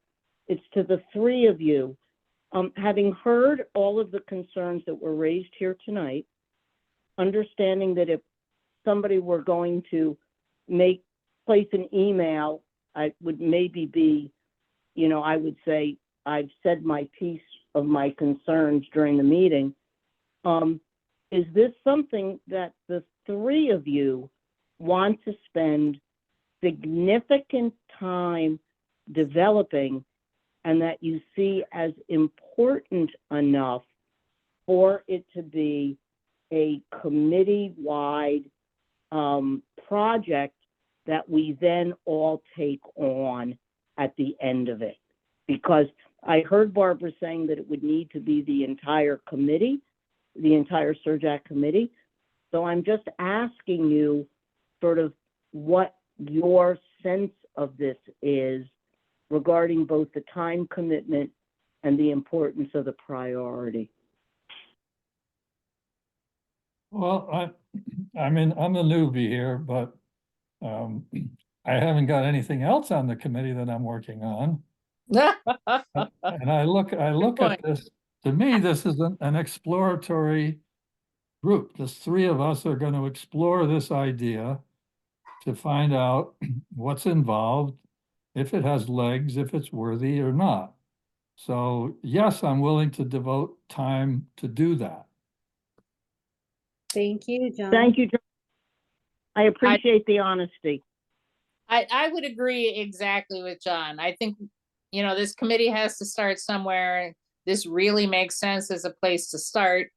It's to the three of you. Having heard all of the concerns that were raised here tonight, understanding that if somebody were going to place an email, I would maybe be, I would say, I've said my piece of my concerns during the meeting. Is this something that the three of you want to spend significant time developing and that you see as important enough for it to be a committee-wide project that we then all take on at the end of it? Because I heard Barbara saying that it would need to be the entire committee, the entire SERJAC committee. So I'm just asking you sort of what your sense of this is regarding both the time commitment and the importance of the priority.
Well, I mean, I'm the newbie here, but I haven't got anything else on the committee that I'm working on. And I look
point.
at this, to me, this is an exploratory group. The three of us are going to explore this idea to find out what's involved, if it has legs, if it's worthy or not. So yes, I'm willing to devote time to do that.
Thank you, John.
Thank you, John. I appreciate the honesty.
I would agree exactly with John. I think, this committee has to start somewhere. This really makes sense as a place to start.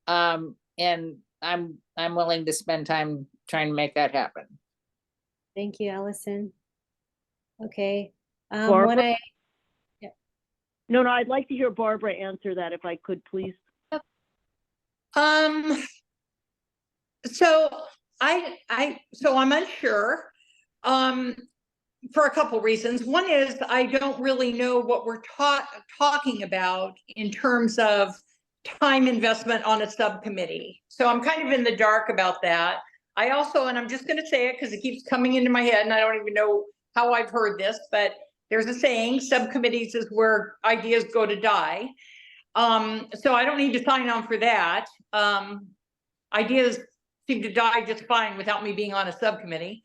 And I'm willing to spend time trying to make that happen.
Thank you, Allison. Okay.
Barbara? No, I'd like to hear Barbara answer that if I could, please.
So I'm unsure, for a couple reasons. One is I don't really know what we're talking about in terms of time investment on a subcommittee. So I'm kind of in the dark about that. I also, and I'm just going to say it because it keeps coming into my head and I don't even know how I've heard this, but there's a saying, subcommittees is where ideas go to die. So I don't need to sign on for that. Ideas seem to die just fine without me being on a subcommittee.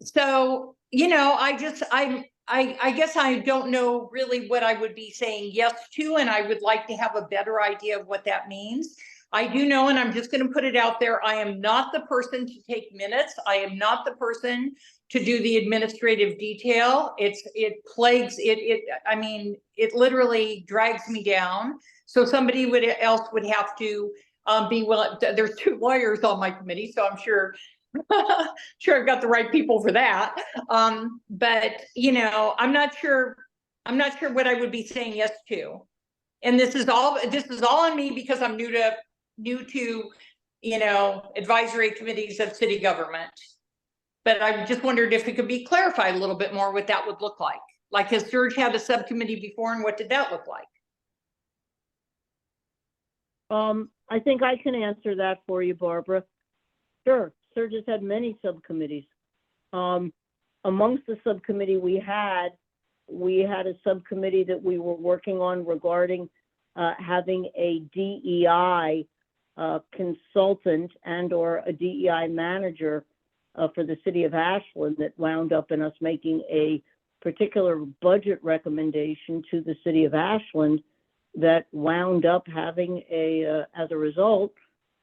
So, I guess I don't know really what I would be saying yes to, and I would like to have a better idea of what that means. I do know, and I'm just going to put it out there, I am not the person to take minutes. I am not the person to do the administrative detail. It plagues it. I mean, it literally drags me down. So somebody else would have to be willing. There's two lawyers on my committee, so I'm sure I've got the right people for that. But I'm not sure what I would be saying yes to. And this is all on me because I'm new to advisory committees of city government. But I just wondered if it could be clarified a little bit more what that would look like. Like, has Serge had a subcommittee before, and what did that look like?
I think I can answer that for you, Barbara. Sure, Serge has had many subcommittees. Amongst the subcommittee we had a subcommittee that we were working on regarding having a DEI consultant and or a DEI manager for the city of Ashland that wound up in us making a particular budget recommendation to the city of Ashland that wound up having as a result,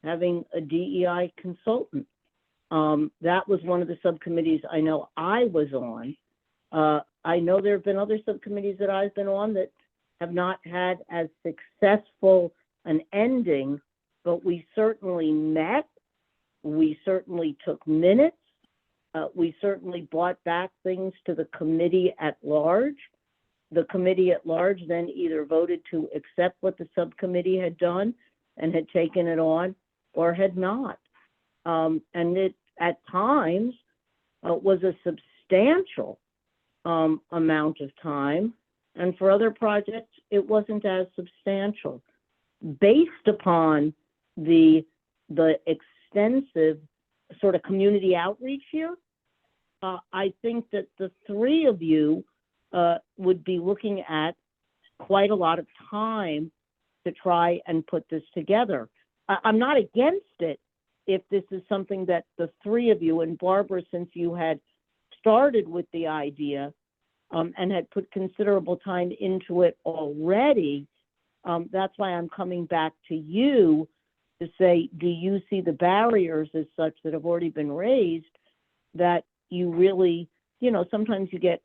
having a DEI consultant. That was one of the subcommittees I know I was on. I know there have been other subcommittees that I've been on that have not had as successful an ending, but we certainly met. We certainly took minutes. We certainly brought back things to the committee at large. the committee at large then either voted to accept what the subcommittee had done and had taken it on, or had not. And it, at times, was a substantial amount of time, and for other projects, it wasn't as substantial. Based upon the extensive sort of community outreach here, I think that the three of you would be looking at quite a lot of time to try and put this together. I'm not against it if this is something that the three of you, and Barbara, since you had started with the idea and had put considerable time into it already, that's why I'm coming back to you to say, do you see the barriers as such that have already been raised that you really, you know, sometimes you get,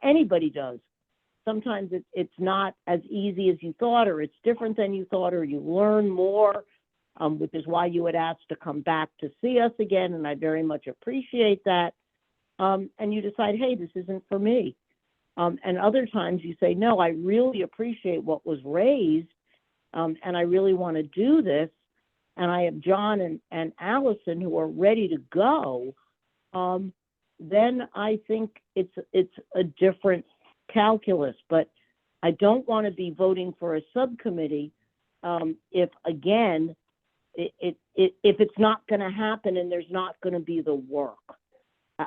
anybody does. Sometimes it's not as easy as you thought, or it's different than you thought, or you learn more, which is why you had asked to come back to see us again, and I very much appreciate that. And you decide, hey, this isn't for me. And other times you say, no, I really appreciate what was raised, and I really want to do this. And I have John and Allison who are ready to go. Then I think it's a different calculus. But I don't want to be voting for a subcommittee if, again, if it's not going to happen and there's not going to be the work.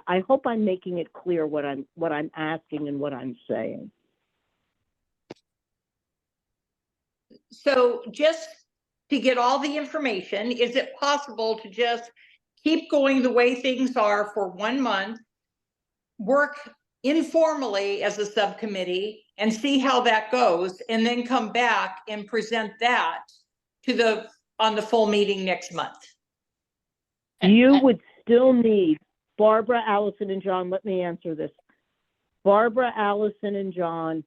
I hope I'm making it clear what I'm asking and what I'm saying.
So just to get all the information, is it possible to just keep going the way things are for 1 month, work informally as a subcommittee and see how that goes, and then come back and present that to on the full meeting next month?
You would still need Barbara, Allison, and John. Let me answer this. Barbara, Allison, and John,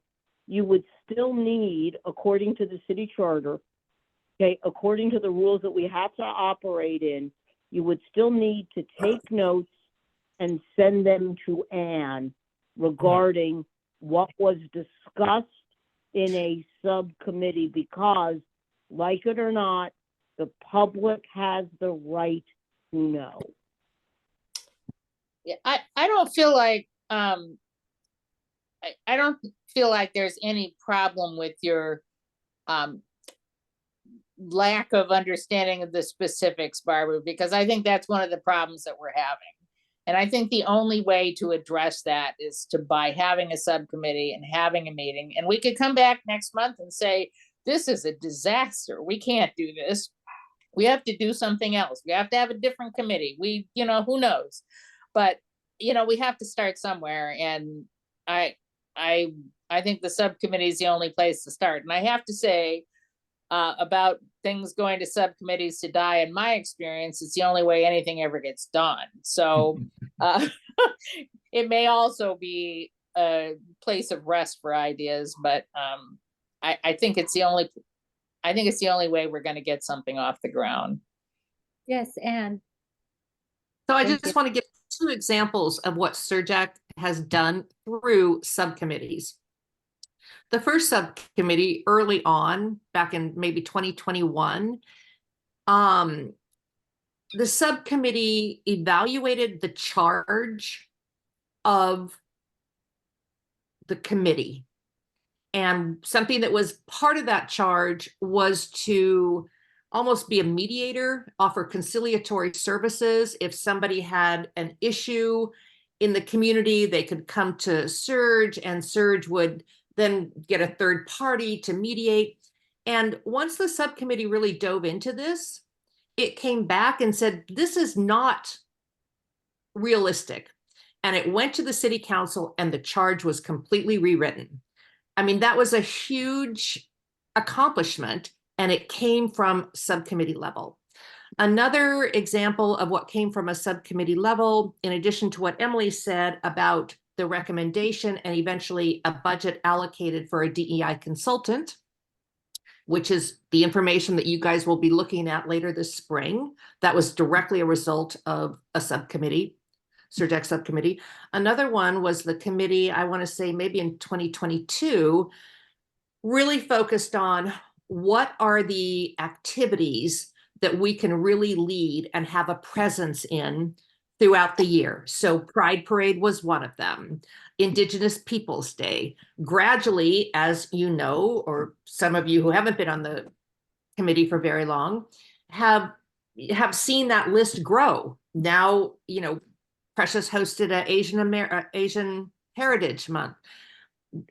you would still need, according to the city charter, okay, according to the rules that we have to operate in, you would still need to take notes and send them to Anne regarding what was discussed in a subcommittee, because, like it or not, the public has the right to know.
Yeah, I don't feel like I don't feel like there's any problem with your lack of understanding of the specifics, Barbara, because I think that's one of the problems that we're having. And I think the only way to address that is by having a subcommittee and having a meeting. And we could come back next month and say, this is a disaster. We can't do this. We have to do something else. We have to have a different committee. You know, who knows? But, you know, we have to start somewhere. And I think the subcommittee is the only place to start. And I have to say, about things going to subcommittees to die, in my experience, it's the only way anything ever gets done. So it may also be a place of rest for ideas, but I think it's the only way we're going to get something off the ground.
Yes, Anne.
So I
Thank
just
you.
want to give 2 examples of what SERJAC has done through subcommittees. The first subcommittee early on, back in maybe 2021, the subcommittee evaluated the charge of the committee. And something that was part of that charge was to almost be a mediator, offer conciliatory services. If somebody had an issue in the community, they could come to SERJ, and SERJ would then get a third party to mediate. And once the subcommittee really dove into this, it came back and said, this is not realistic. And it went to the city council and the charge was completely rewritten. I mean, that was a huge accomplishment, and it came from subcommittee level. Another example of what came from a subcommittee level, in addition to what Emily said about the recommendation and eventually a budget allocated for a DEI consultant, which is the information that you guys will be looking at later this spring. That was directly a result of a subcommittee. Surdeck subcommittee. Another one was the committee, I want to say maybe in 2022, really focused on what are the activities that we can really lead and have a presence in throughout the year. So Pride Parade was one of them. Indigenous Peoples Day. Gradually, as you know, or some of you who haven't been on the committee for very long, have seen that list grow. Now, you know, Precious hosted an Asian Heritage Month.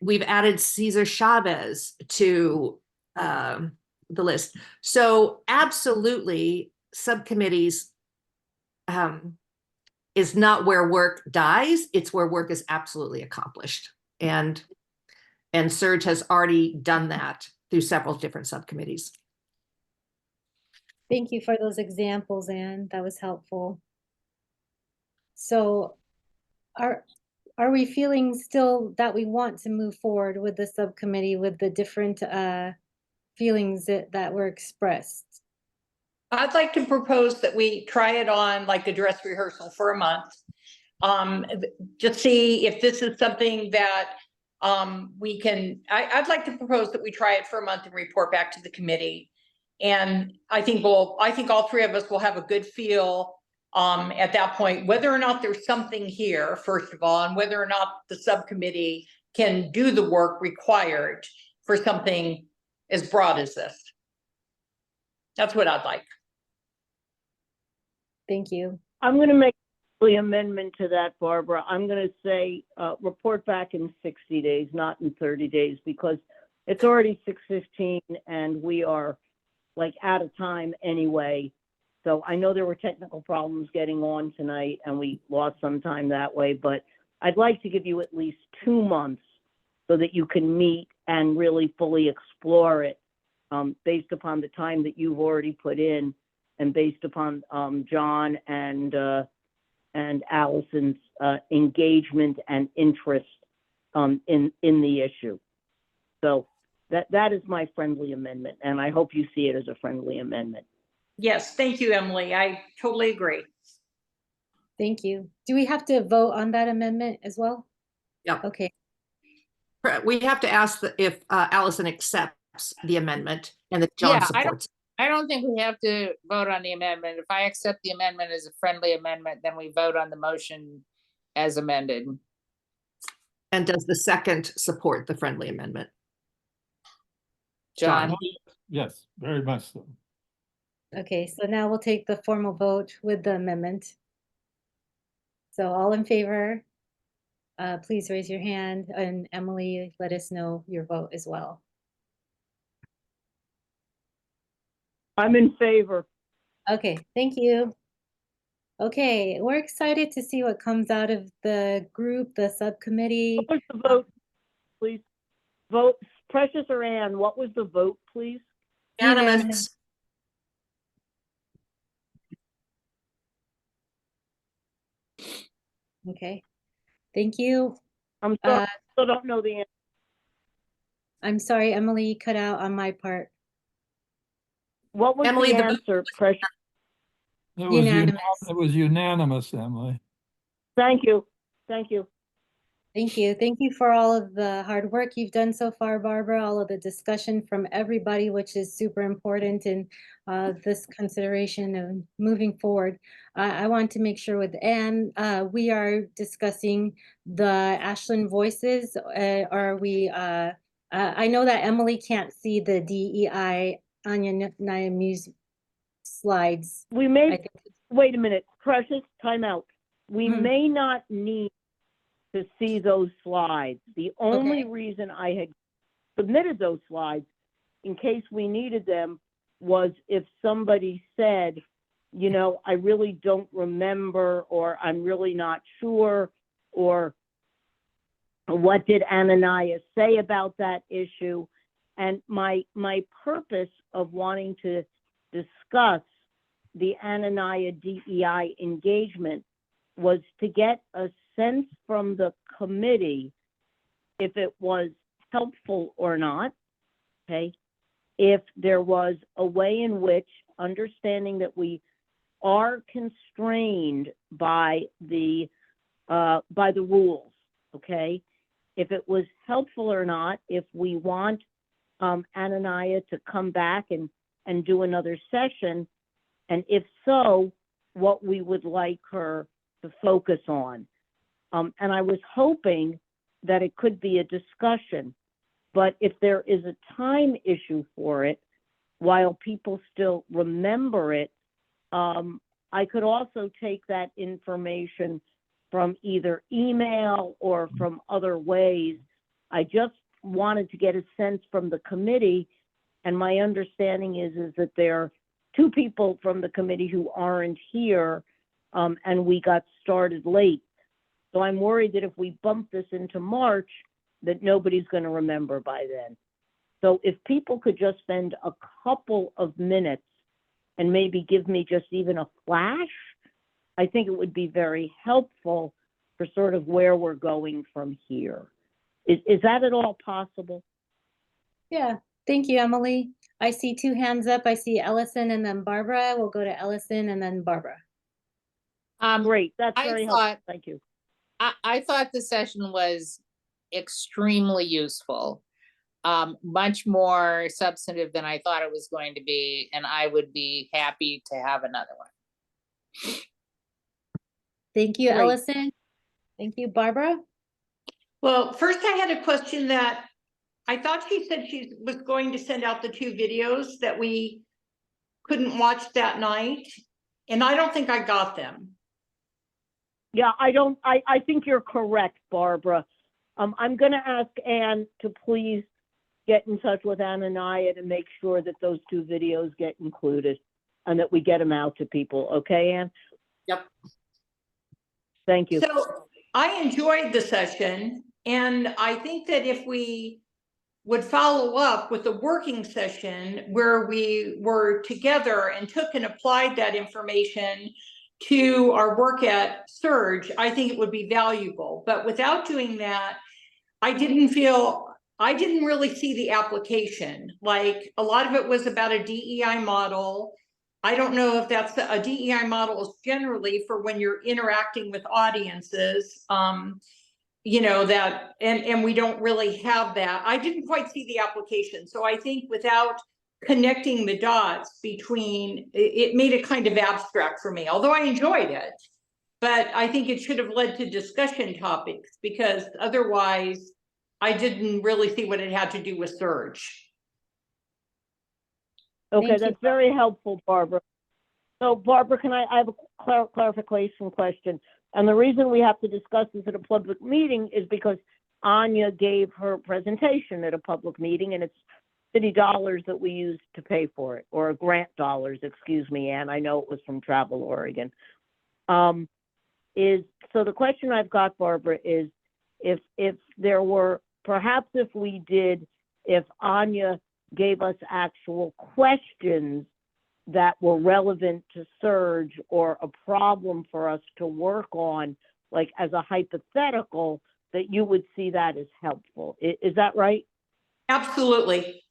We've added Cesar Chavez to the list. So absolutely, subcommittees is not where work dies, it's where work is absolutely accomplished. And Surge has already done that through several different subcommittees.
Thank you for those examples, Anne. That was helpful. So are we feeling still that we want to move forward with the subcommittee with the different feelings that were expressed?
I'd like to propose that we try it on like a dress rehearsal for a month. Just see if this is something that we can, I'd like to propose that we try it for a month and report back to the committee. And I think all three of us will have a good feel at that point, whether or not there's something here, first of all, and whether or not the subcommittee can do the work required for something as broad as this. That's what I'd like.
Thank you.
I'm going to make the amendment to that, Barbara. I'm going to say report back in 60 days, not in 30 days, because it's already 6:15 and we are like out of time anyway. So I know there were technical problems getting on tonight and we lost some time that way, but I'd like to give you at least 2 months so that you can meet and really fully explore it based upon the time that you've already put in and based upon John and Allison's engagement and interest in the issue. So that is my friendly amendment, and I hope you see it as a friendly amendment.
Yes, thank you, Emily. I totally agree.
Thank you. Do we have to vote on that amendment as well?
Yeah.
Okay.
We have to ask if Allison accepts the amendment and that John
Yeah,
supports.
I don't think we have to vote on the amendment. If I accept the amendment as a friendly amendment, then we vote on the motion as amended.
And does the second support the friendly amendment?
John?
Yes, very much so.
Okay, so now we'll take the formal vote with the amendment. So all in favor, please raise your hand, and Emily, let us know your vote as well.
I'm in favor.
Okay, thank you. Okay, we're excited to see what comes out of the group, the subcommittee.
What was the vote, please? Vote, Precious or Ann, what was the vote, please?
Unanimous.
Okay, thank you.
I'm sorry, I still don't know the answer.
I'm sorry, Emily, you cut out on my part.
What was
Emily,
the
the-
answer, Precious?
Unanimous.
It was unanimous, Emily.
Thank you. Thank you.
Thank you. Thank you for all of the hard work you've done so far, Barbara, all of the discussion from everybody, which is super important in this consideration of moving forward. I want to make sure with Anne, we are discussing the Ashland Voices. Are we, I know that Emily can't see the DEI Anya Muse slides.
We
I
may,
think
wait a minute, Precious, time out. We
Mhm.
may not need to see those slides. The only reason I had submitted those slides, in case we needed them, was if somebody said, you know, I really don't remember, or I'm really not sure, or what did Ananias say about that issue? And my purpose of wanting to discuss the Anania DEI engagement was to get a sense from the committee if it was helpful or not, okay? If there was a way in which, understanding that we are constrained by the by the rules, okay? If it was helpful or not, if we want Anania to come back and do another session, and if so, what we would like her to focus on. And I was hoping that it could be a discussion, but if there is a time issue for it, while people still remember it, I could also take that information from either email or from other ways. I just wanted to get a sense from the committee, and my understanding is that there are two people from the committee who aren't here, and we got started late. So I'm worried that if we bump this into March, that nobody's going to remember by then. So if people could just spend a couple of minutes and maybe give me just even a flash, I think it would be very helpful for sort of where we're going from here. Is that at all possible?
Yeah, thank you, Emily. I see two hands up. I see Ellison and then Barbara. We'll go to Ellison and then Barbara.
Great, that's
I
very helpful.
thought-
Thank you.
I thought the session was extremely useful. Much more substantive than I thought it was going to be, and I would be happy to have another one.
Thank you,
Great.
Ellison. Thank you, Barbara.
Well, first I had a question that I thought she said she was going to send out the two videos that we couldn't watch that night, and I don't think I got them.
Yeah, I think you're correct, Barbara. I'm gonna ask Ann to please get in touch with Anania to make sure that those two videos get included and that we get them out to people. Okay, Ann?
Yep.
Thank you.
So I enjoyed the session, and I think that if we would follow up with a working session where we were together and took and applied that information to our work at Surge, I think it would be valuable. But without doing that, I didn't really see the application. Like, a lot of it was about a DEI model. I don't know if that's a DEI model is generally for when you're interacting with audiences. You know, that, and we don't really have that. I didn't quite see the application. So I think without connecting the dots between, it made it kind of abstract for me, although I enjoyed it. But I think it should have led to discussion topics, because otherwise I didn't really see what it had to do with Surge.
Okay,
Thank you.
that's very helpful, Barbara. So Barbara, I have a clarification question. And the reason we have to discuss this at a public meeting is because Anya gave her presentation at a public meeting, and it's city dollars that we use to pay for it, or grant dollars, excuse me, Ann. I know it was from Travel Oregon. So the question I've got, Barbara, is if there were, perhaps if Anya gave us actual questions that were relevant to Surge or a problem for us to work on, like as a hypothetical, that you would see that as helpful. Is that right?
Absolutely.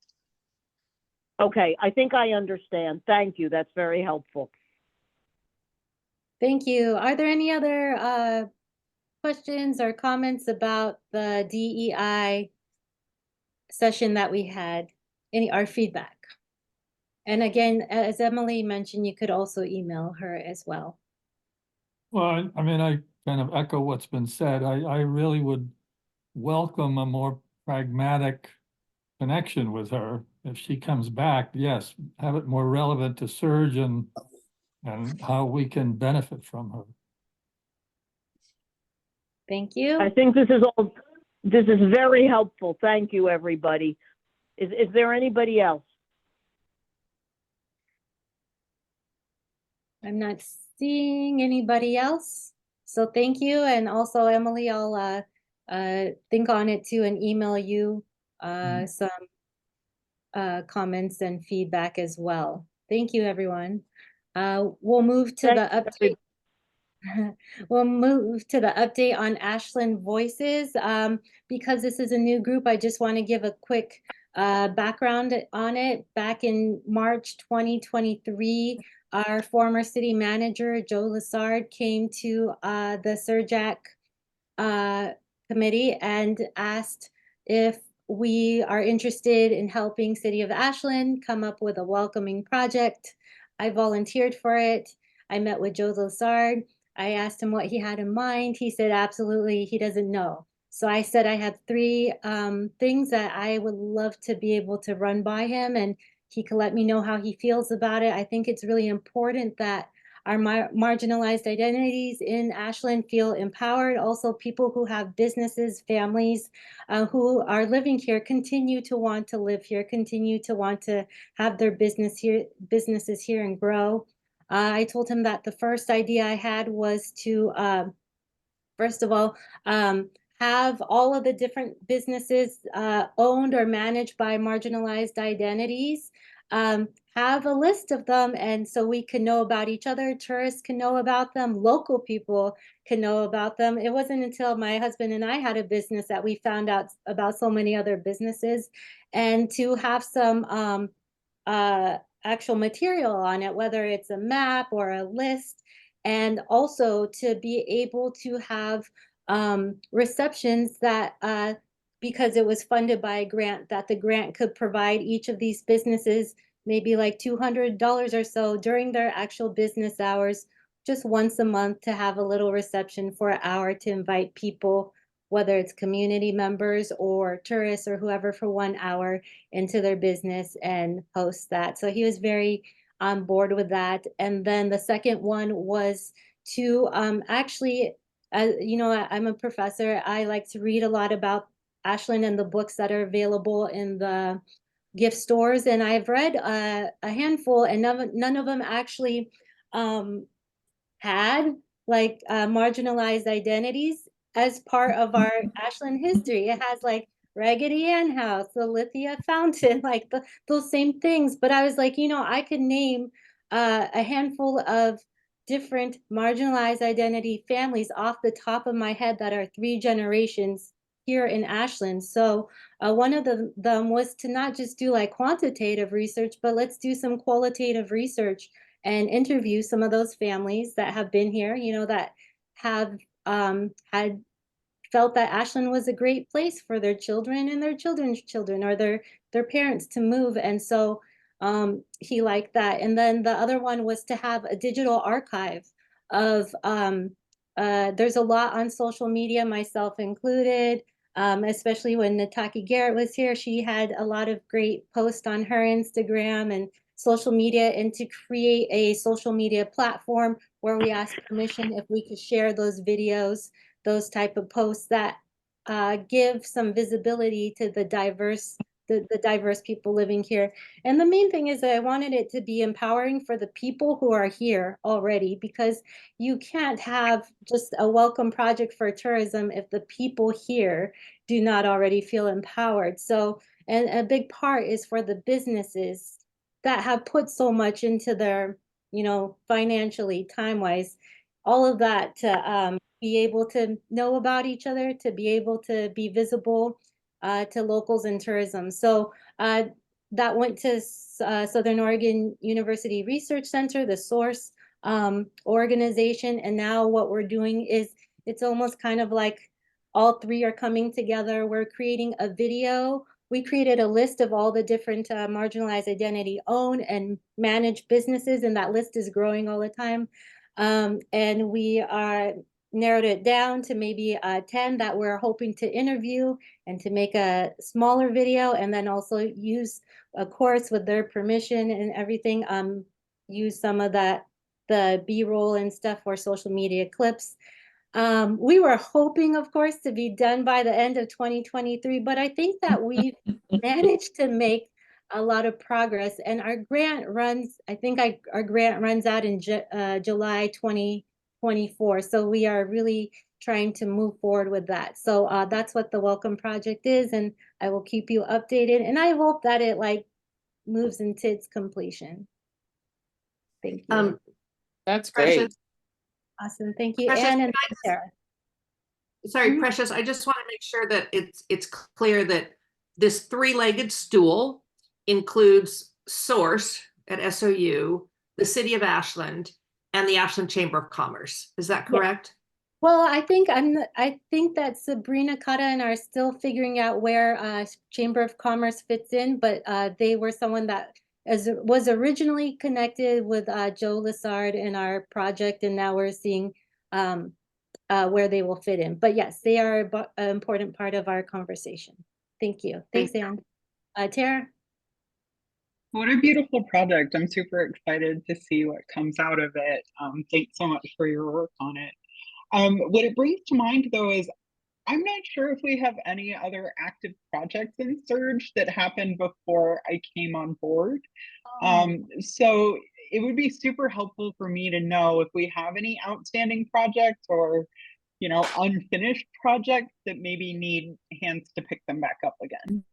Okay, I think I understand. Thank you. That's very helpful.
Thank you. Are there any other questions or comments about the DEI session that we had? Our feedback? And again, as Emily mentioned, you could also email her as well.
Well, I mean, I kind of echo what's been said. I really would welcome a more pragmatic connection with her. If she comes back, yes, have it more relevant to Surge and how we can benefit from her.
Thank you.
I think this is very helpful. Thank you, everybody. Is there anybody else?
I'm not seeing anybody else. So thank you. And also, Emily, I'll think on it too and email you some comments and feedback as well. Thank you, everyone. We'll move to the update. We'll move to the update on Ashland Voices. Because this is a new group, I just want to give a quick background on it. Back in March 2023, our former city manager, Joe Lassard, came to the SURJAC committee and asked if we are interested in helping City of Ashland come up with a welcoming project. I volunteered for it. I met with Joe Lozard. I asked him what he had in mind. He said absolutely he doesn't know. So I said I have three things that I would love to be able to run by him, and he could let me know how he feels about it. I think it's really important that our marginalized identities in Ashland feel empowered. Also, people who have businesses, families who are living here continue to want to live here, continue to want to have their businesses here and grow. I told him that the first idea I had was to, first of all, have all of the different businesses owned or managed by marginalized identities, have a list of them, and so we can know about each other, tourists can know about them, local people can know about them. It wasn't until my husband and I had a business that we found out about so many other businesses, and to have some actual material on it, whether it's a map or a list, and also to be able to have receptions that because it was funded by a grant, that the grant could provide each of these businesses maybe like $200 or so during their actual business hours, just once a month, to have a little reception for an hour to invite people, whether it's community members or tourists or whoever, for 1 hour into their business and host that. So he was very on board with that. And then the second one was to actually, you know, I'm a professor. I like to read a lot about Ashland and the books that are available in the gift stores. And I've read a handful, and none of them actually had like marginalized identities as part of our Ashland history. It has like Raggedy Ann House, the Lithia Fountain, like those same things. But I was like, you know, I could name a handful of different marginalized identity families off the top of my head that are 3 generations here in Ashland. So one of them was to not just do like quantitative research, but let's do some qualitative research and interview some of those families that have been here, you know, that have had felt that Ashland was a great place for their children and their children's children, or their parents, to move. And so he liked that. And then the other one was to have a digital archive of there's a lot on social media, myself included. Especially when Nataki Garrett was here, she had a lot of great posts on her Instagram and social media, and to create a social media platform where we asked permission if we could share those videos, those type of posts that give some visibility to the diverse people living here. And the main thing is that I wanted it to be empowering for the people who are here already, because you can't have just a welcome project for tourism if the people here do not already feel empowered. So, and a big part is for the businesses that have put so much into their, you know, financially, time-wise, all of that, to be able to know about each other, to be able to be visible to locals and tourism. So that went to Southern Oregon University Research Center, the SOURCE organization. And now what we're doing is, it's almost kind of like all 3 are coming together. We're creating a video. We created a list of all the different marginalized identity owned and managed businesses, and that list is growing all the time. And we are narrowed it down to maybe 10 that we're hoping to interview and to make a smaller video, and then also use, of course, with their permission and everything, use some of that, the B-roll and stuff for social media clips. We were hoping, of course, to be done by the end of 2023, but I think that we've managed to make a lot of progress. And our grant runs, I think our grant runs out in July 2024. So we are really trying to move forward with that. So that's what the Welcome Project is, and I will keep you updated. And I hope that it like moves into its completion. Thank you.
That's great.
Precious,
Awesome. Thank you,
Precious,
Anne
can
and
I just-
Sarah.
sorry,
Mhm.
Precious, I just want to make sure that it's clear that this 3-legged stool includes SOURCE at SOU, the City of Ashland, and the Ashland Chamber of Commerce. Is that correct?
Well, I think that Sabrina Cutter and are still figuring out where Chamber of Commerce fits in, but they were someone that was originally connected with Joe Lessard in our project, and now we're seeing um, where they will fit in. But yes, they are an important part of our conversation. Thank you. Thanks, Anne. Tara?
What a beautiful project. I'm super excited to see what comes out of it. Thanks so much for your work on it. What it brings to mind though is I'm not sure if we have any other active projects in Surge that happened before I came on board. So it would be super helpful for me to know if we have any outstanding projects or, you know, unfinished projects that maybe need hands to pick them back up again.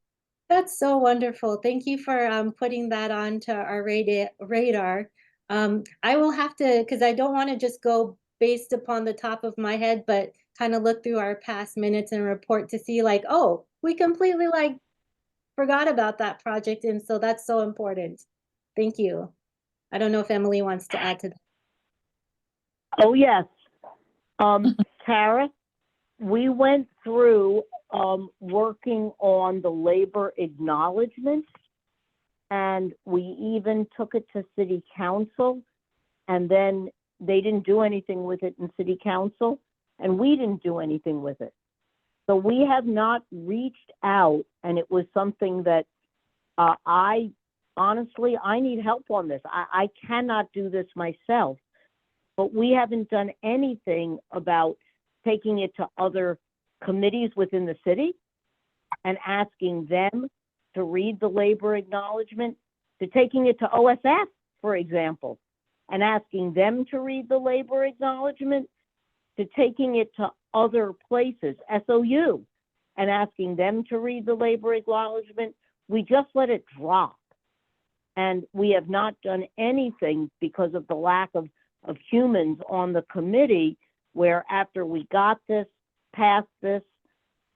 That's so wonderful. Thank you for putting that onto our radar. I will have to, because I don't want to just go based upon the top of my head, but kind of look through our past minutes and report to see like, oh, we completely like forgot about that project. And so that's so important. Thank you. I don't know if Emily wants to add to that.
Oh, yes. Tara, we went through working on the labor acknowledgement, and we even took it to city council, and then they didn't do anything with it in city council, and we didn't do anything with it. So we have not reached out, and it was something that I need help on this. I cannot do this myself, but we haven't done anything about taking it to other committees within the city and asking them to read the labor acknowledgement, to taking it to OSF, for example, and asking them to read the labor acknowledgement, to taking it to other places, SOU, and asking them to read the labor acknowledgement. We just let it drop. And we have not done anything because of the lack of humans on the committee, where after we got this, passed this,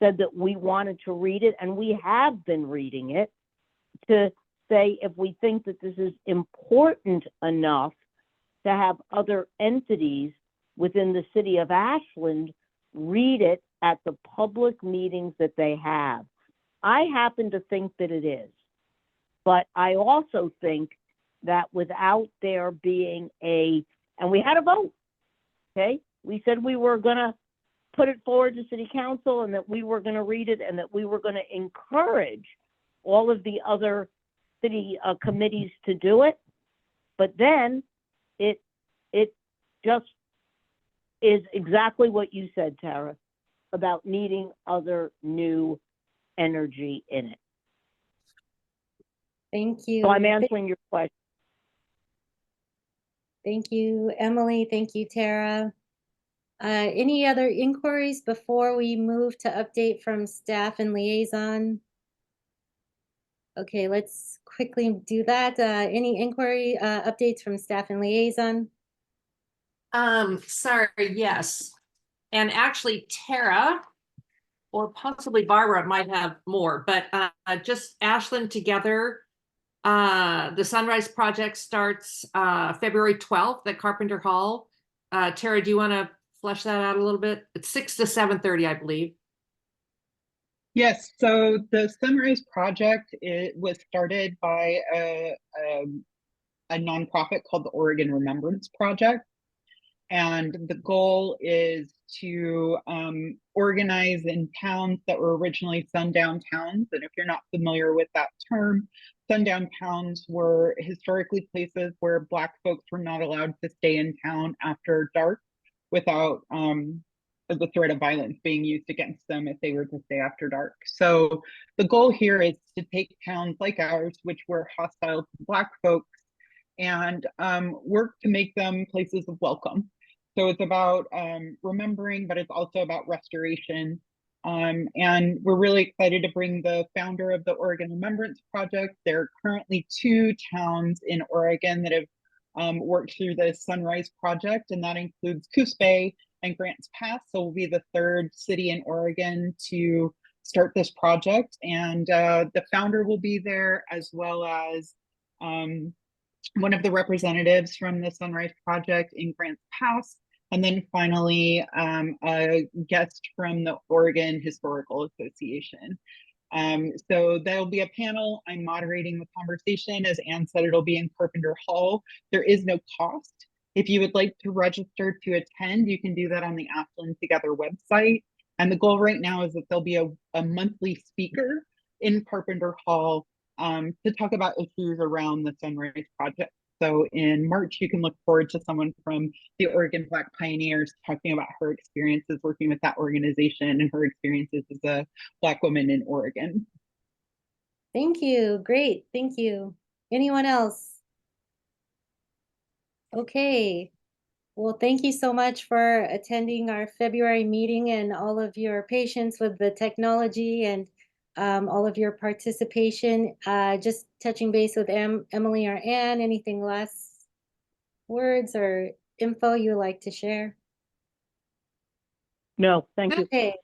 said that we wanted to read it, and we have been reading it, to say if we think that this is important enough to have other entities within the city of Ashland read it at the public meetings that they have. I happen to think that it is, but I also think that without there being and we had a vote, okay? We said we were gonna put it forward to city council and that we were gonna read it and that we were gonna encourage all of the other city committees to do it. But then it just is exactly what you said, Tara, about needing other new energy in it.
Thank you.
So I'm answering your question.
Thank you, Emily. Thank you, Tara. Any other inquiries before we move to update from staff and liaison? Okay, let's quickly do that. Any inquiry updates from staff and liaison?
Sorry, yes. And actually Tara or possibly Barbara might have more, but just Ashland Together. The Sunrise Project starts February 12th at Carpenter Hall. Tara, do you want to flesh that out a little bit? It's 6 to 7:30, I believe.
Yes, so the Sunrise Project, it was started by a nonprofit called the Oregon Remembrance Project. And the goal is to organize in towns that were originally sundown towns. And if you're not familiar with that term, sundown towns were historically places where Black folks were not allowed to stay in town after dark without the threat of violence being used against them if they were to stay after dark. So the goal here is to take towns like ours, which were hostile to Black folks, and work to make them places of welcome. So it's about remembering, but it's also about restoration. And we're really excited to bring the founder of the Oregon Remembrance Project. There are currently 2 towns in Oregon that have worked through the Sunrise Project, and that includes Coos Bay and Grants Pass. So we'll be the 3rd city in Oregon to start this project. And the founder will be there, as well as one of the representatives from the Sunrise Project in Grants Pass, And then finally, a guest from the Oregon Historical Association. So there'll be a panel. I'm moderating the conversation. As Anne said, it'll be in Carpenter Hall. There is no cost. If you would like to register to attend, you can do that on the Ashland Together website. And the goal right now is that there'll be a monthly speaker in Carpenter Hall to talk about issues around the Sunrise Project. So in March, you can look forward to someone from the Oregon Black Pioneers talking about her experiences working with that organization and her experiences as a Black woman in Oregon.
Thank you. Great. Thank you. Anyone else? Okay. Well, thank you so much for attending our February meeting and all of your patience with the technology and all of your participation. Just touching base with Emily or Anne, anything last words or info you would like to share?
No, thank you.
Okay.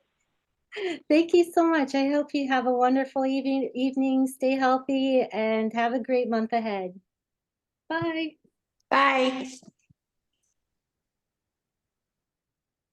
Thank you so much. I hope you have a wonderful evening. Stay healthy and have a great month ahead. Bye.
Bye.